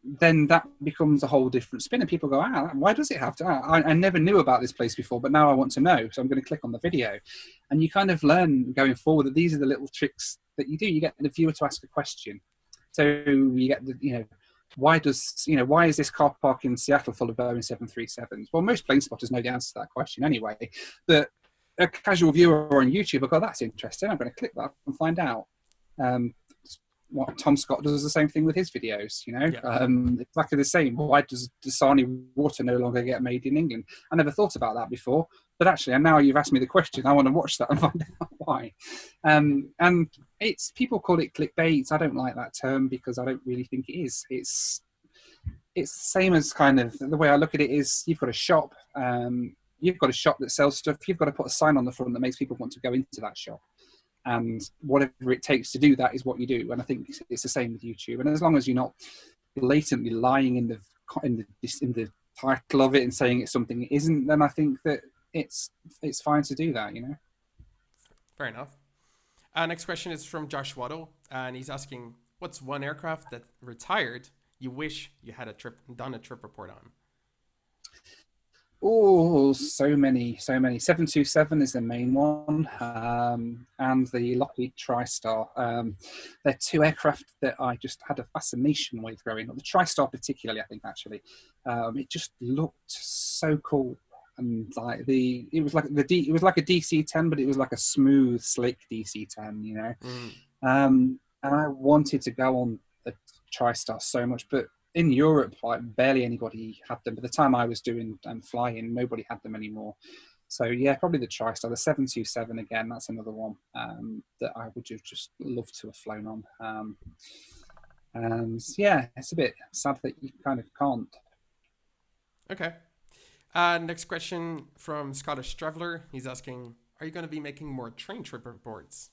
then that becomes a whole different spin, and people go, why does it have to? I never knew about this place before, but now I want to know, so I'm going to click on the video. And you kind of learn going forward that these are the little tricks that you do. You get the viewer to ask a question. So you get why is this car park in Seattle full of Boeing 737s? Well, most plane spotters know the answer to that question anyway. But a casual viewer on YouTube will go, that's interesting, I'm going to click that and find out. What Tom Scott does the same thing with his videos, exactly the same. Why does Dasani water no longer get made in England? I never thought about that before, but actually, and now you've asked me the question, I want to watch that and find out why. And it's, people call it clickbait. I don't like that term, because I don't really think it is. It's the same as, kind of, the way I look at it is, you've got a shop, that sells stuff. You've got to put a sign on the front that makes people want to go into that shop. And whatever it takes to do that is what you do. And I think it's the same with YouTube. And as long as you're not blatantly lying in the title of it and saying it's something it isn't, then I think that it's fine to do that, Fair enough. Next question is from Josh Waddle, and he's asking, what's one aircraft that retired you wish you had done a trip report on? Oh, so many. 727 is the main one, and the Lockheed TriStar. They're 2 aircraft that I just had a fascination with growing up. The TriStar particularly, I think, actually. It just looked so cool, and like it was like a DC-10, but it was like a smooth, slick DC-10, And I wanted to go on the TriStar so much, but in Europe, like, barely anybody had them. By the time I was doing flying, nobody had them anymore. So yeah, probably the TriStar, the 727 again. That's another one that I would just love to have flown on. And yeah, it's a bit sad that you kind of can't. Okay. Next question from Scottish Traveller. He's asking, are you going to be making more train trip reports?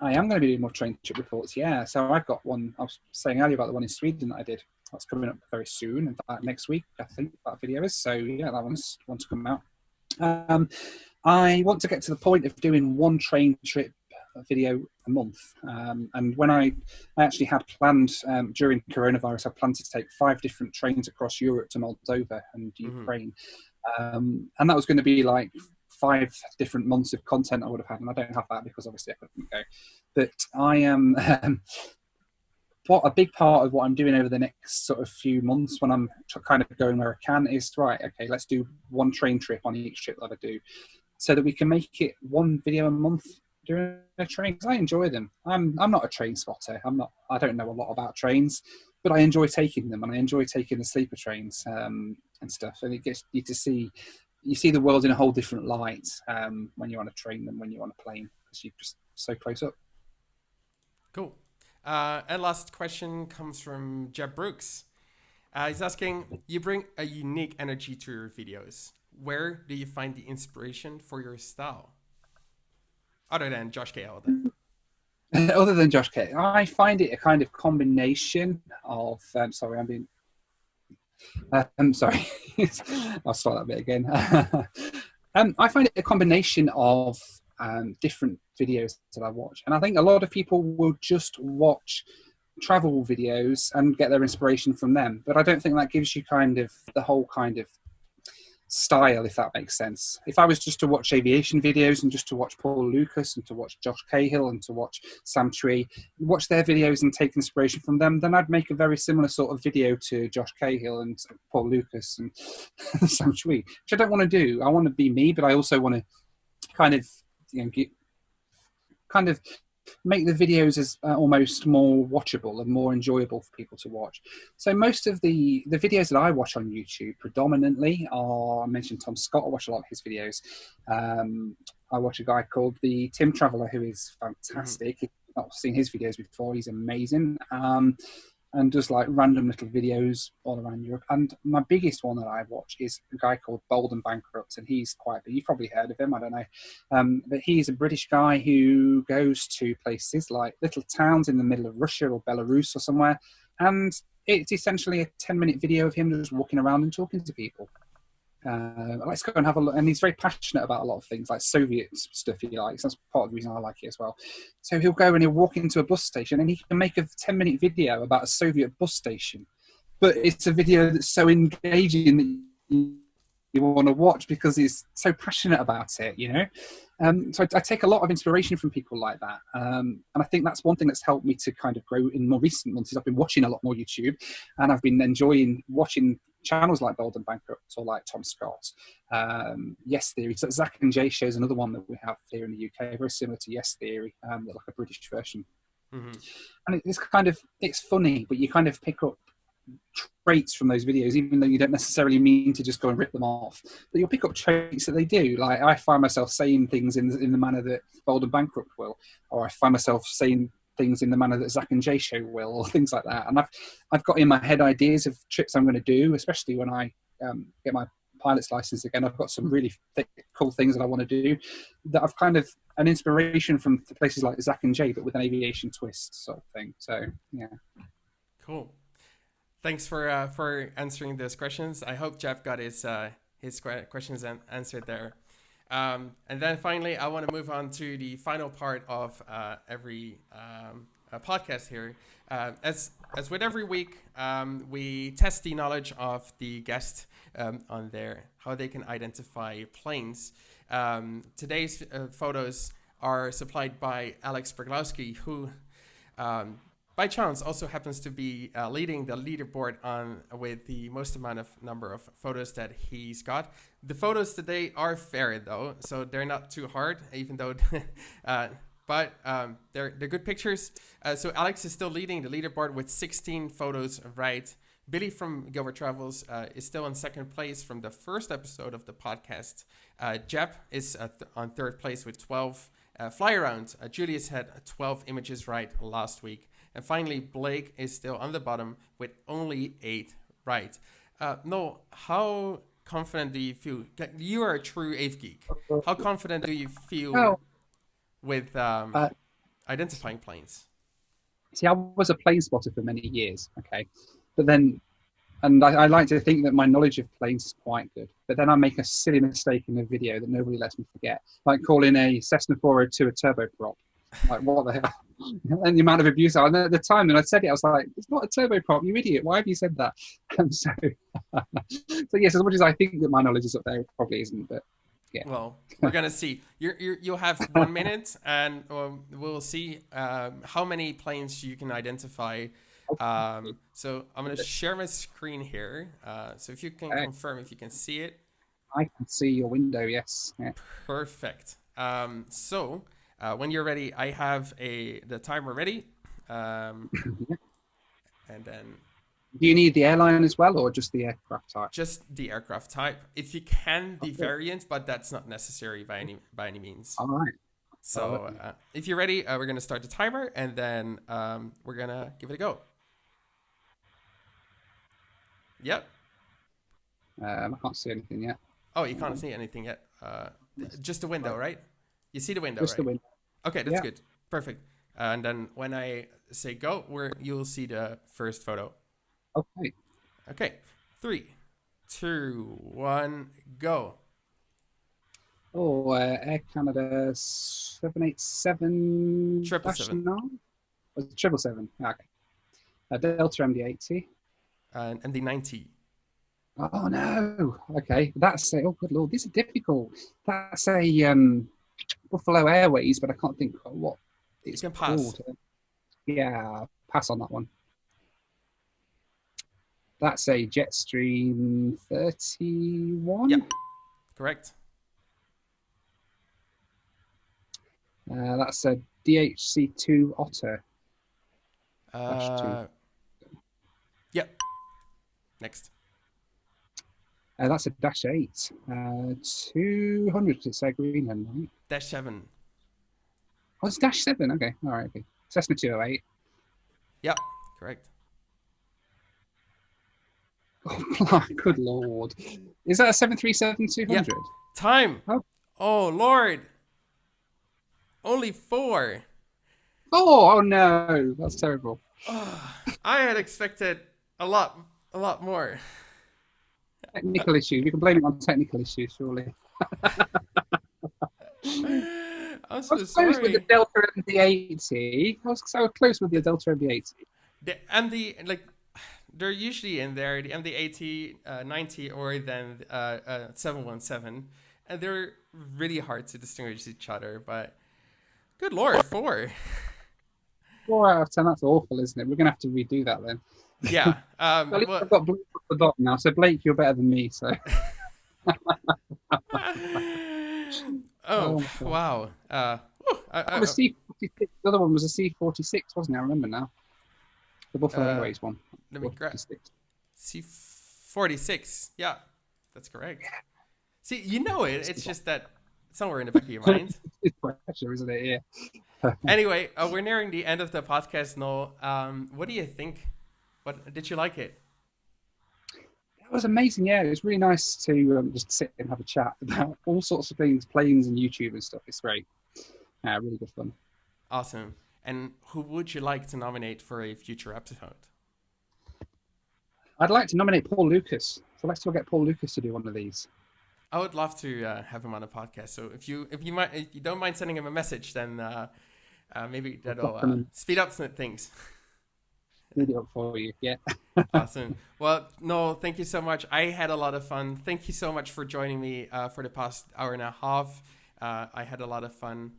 I am going to be doing more train trip reports, yeah. So I've got one, I was saying earlier about the one in Sweden that I did. That's coming up very soon, in fact, next week, I think that video is. So yeah, that one's one to come out. I want to get to the point of doing one train trip video a month. And when I actually had planned, during coronavirus, I planned to take 5 different trains across Europe to Moldova and Ukraine. And that was going to be like 5 different months of content I would have had, and I don't have that because obviously I couldn't go. But I am what a big part of what I'm doing over the next sort of few months when I'm kind of going where I can is, right, okay, let's do one train trip on each trip that I do, so that we can make it one video a month during a train, because I enjoy them. I'm not a train spotter. I don't know a lot about trains, but I enjoy taking them, and I enjoy taking the sleeper trains and stuff. And it gets you to see the world in a whole different light when you're on a train than when you're on a plane, because you're just so close up. Cool. And last question comes from Jeb Brooks. He's asking, you bring a unique energy to your videos. Where do you find the inspiration for your style? Other than Josh K. Other than Josh K. I find it a kind of combination of... sorry, I'm sorry. I'll start that bit again. I find it a combination of different videos that I watch. And I think a lot of people will just watch travel videos and get their inspiration from them. But I don't think that gives you kind of the whole kind of style, if that makes sense. If I was just to watch aviation videos and just to watch Paul Lucas and to watch Josh Cahill and to watch Sam Tree, watch their videos and take inspiration from them, then I'd make a very similar sort of video to Josh Cahill and Paul Lucas and Sam Tree, which I don't want to do. I want to be me, but I also want to kind of, make the videos as almost more watchable and more enjoyable for people to watch. So most of the videos that I watch on YouTube predominantly are, I mentioned Tom Scott, I watch a lot of his videos. I watch a guy called the Tim Traveller, who is fantastic. If you've not seen his videos before, he's amazing. And does like random little videos all around Europe. And my biggest one that I watch is a guy called Bold and Bankrupt, and he's quite big. You've probably heard of him, I don't know. But he's a British guy who goes to places like little towns in the middle of Russia or Belarus or somewhere, and it's essentially a 10-minute video of him just walking around and talking to people. Let's go and have a look. And he's very passionate about a lot of things, like Soviet stuff he likes. That's part of the reason I like it as well. So he'll go and he'll walk into a bus station and he can make a 10-minute video about a Soviet bus station. But it's a video that's so engaging that you want to watch because he's so passionate about it, So I take a lot of inspiration from people like that. And I think that's one thing that's helped me to kind of grow in more recent months. Is I've been watching a lot more YouTube, and I've been enjoying watching channels like Bold and Bankrupt or like Tom Scott. Yes Theory. So Zach and Jay shows another one that we have here in the UK, very similar to Yes Theory, like a British version. And it's funny, but you kind of pick up traits from those videos, even though you don't necessarily mean to just go and rip them off, but you'll pick up traits that they do. Like I find myself saying things in the manner that Bold and Bankrupt will, or I find myself saying things in the manner that Zach and Jay show will, or things like that. And I've got in my head ideas of trips I'm going to do, especially when I get my pilot's license again. I've got some really cool things that I want to do that I've kind of an inspiration from places like Zach and Jay, but with an aviation twist sort of thing. So yeah. Cool. Thanks for answering those questions. I hope Jeff got his questions answered there. And then finally, I want to move on to the final part of every podcast here. As with every week, we test the knowledge of the guest on how they can identify planes. Today's photos are supplied by Alex Berglowski, who by chance also happens to be leading the leaderboard with the most number of photos that he's got. The photos today are fair though, so they're not too hard, even though but they're good pictures. So Alex is still leading the leaderboard with 16 photos right. Billy from Gilbert Travels is still in second place from the first episode of the podcast. Jeb is on third place with 12. Fly around. Julius had 12 images right last week. And finally, Blake is still on the bottom with only 8 right. Noel, how confident do you feel? You are a true AV geek. How confident do you feel with identifying planes? See, I was a plane spotter for many years, okay? But then, and I like to think that my knowledge of planes is quite good. But then I make a silly mistake in a video that nobody lets me forget, like calling a Cessna 402 a turboprop. Like, what the hell? And the amount of abuse. And at the time when I said it, I was like, it's not a turboprop, you idiot. Why have you said that? So yes, as much as I think that my knowledge is up there, it probably isn't. But yeah. Well, we're gonna see. You'll have 1 minute, and we'll see how many planes you can identify. So I'm gonna share my screen here. So if you can confirm if you can see it. I can see your window. Yes. Yeah. Perfect. So when you're ready, I have the timer ready. And then. Do you need the airline as well, or just the aircraft type? Just the aircraft type. If you can, the variant, but that's not necessary by any means. All right. So if you're ready, we're going to start the timer, and then we're going to give it a go. Yep. I can't see anything yet. Oh, you can't see anything yet. Just the window, right? You see the window, Just right? the window. Okay, that's good. Perfect. And then when I say go, you'll see the first photo. Okay. 3, 2, 1, go. Oh, Air Canada 787 777. 777. Okay. Delta MD-80. And MD-90. Oh no. Okay, that's oh good lord, these are difficult. That's a Buffalo Airways, but I can't think of what it's You can pass. called. Yeah, pass on that one. That's a Jetstream 31. Yep, correct. That's a DHC2 Otter. -2. Yep. Next. That's a -8. 200. It's a Greenland, right? -7. Oh, it's -7. Okay, all right. Okay. Cessna 208. Yep, correct. Oh, good lord. Is that a 737-200? Yep. Time. Oh, Lord. Only 4. Oh no, that's terrible. I had expected a lot more. Technical issues. We can blame it on technical issues, surely. I'm so I was sorry. close with the Delta MD-80. I was so close with the Delta MD-80. They're usually in there, the MD-80, 90, or then 717, and they're really hard to distinguish each other. But good lord, 4. 4 out of 10. That's awful, isn't it? We're gonna have to redo that then. Yeah. At least I've got Blake at the bottom now. So Blake, you're better than me. So. Wow. The C46. The other one was a C46, wasn't it? I remember now. The Buffalo Airways one. Let me grab C46. Yeah, that's correct. See, you know it. It's just that somewhere in the back of your mind. It's pressure, isn't it? Yeah. Anyway, we're nearing the end of the podcast, Noel. What do you think? What did you like it? It was amazing. Yeah, it was really nice to just sit and have a chat about all sorts of things, planes and YouTube and stuff. It's great. Really good fun. Awesome. And who would you like to nominate for a future episode? I'd like to nominate Paul Lucas. So let's get Paul Lucas to do one of these. I would love to have him on a podcast. So if you don't mind sending him a message, then maybe that'll speed up some things. Speed it up for you. Yeah. Awesome. Well, Noel, thank you so much. I had a lot of fun. Thank you so much for joining me for the past hour and a half. I had a lot of fun.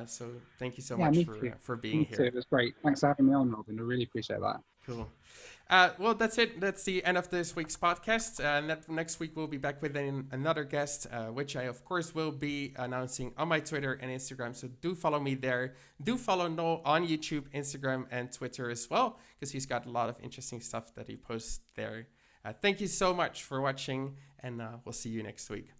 So thank you so much for being here. It was great. Thanks for having me on, Robin. I really appreciate that. Cool. Well, that's it. That's the end of this week's podcast. Next week, we'll be back with another guest, which I, of course, will be announcing on my Twitter and Instagram. So do follow me there. Do follow Noel on YouTube, Instagram, and Twitter as well, because he's got a lot of interesting stuff that he posts there. Thank you so much for watching, and we'll see you next week.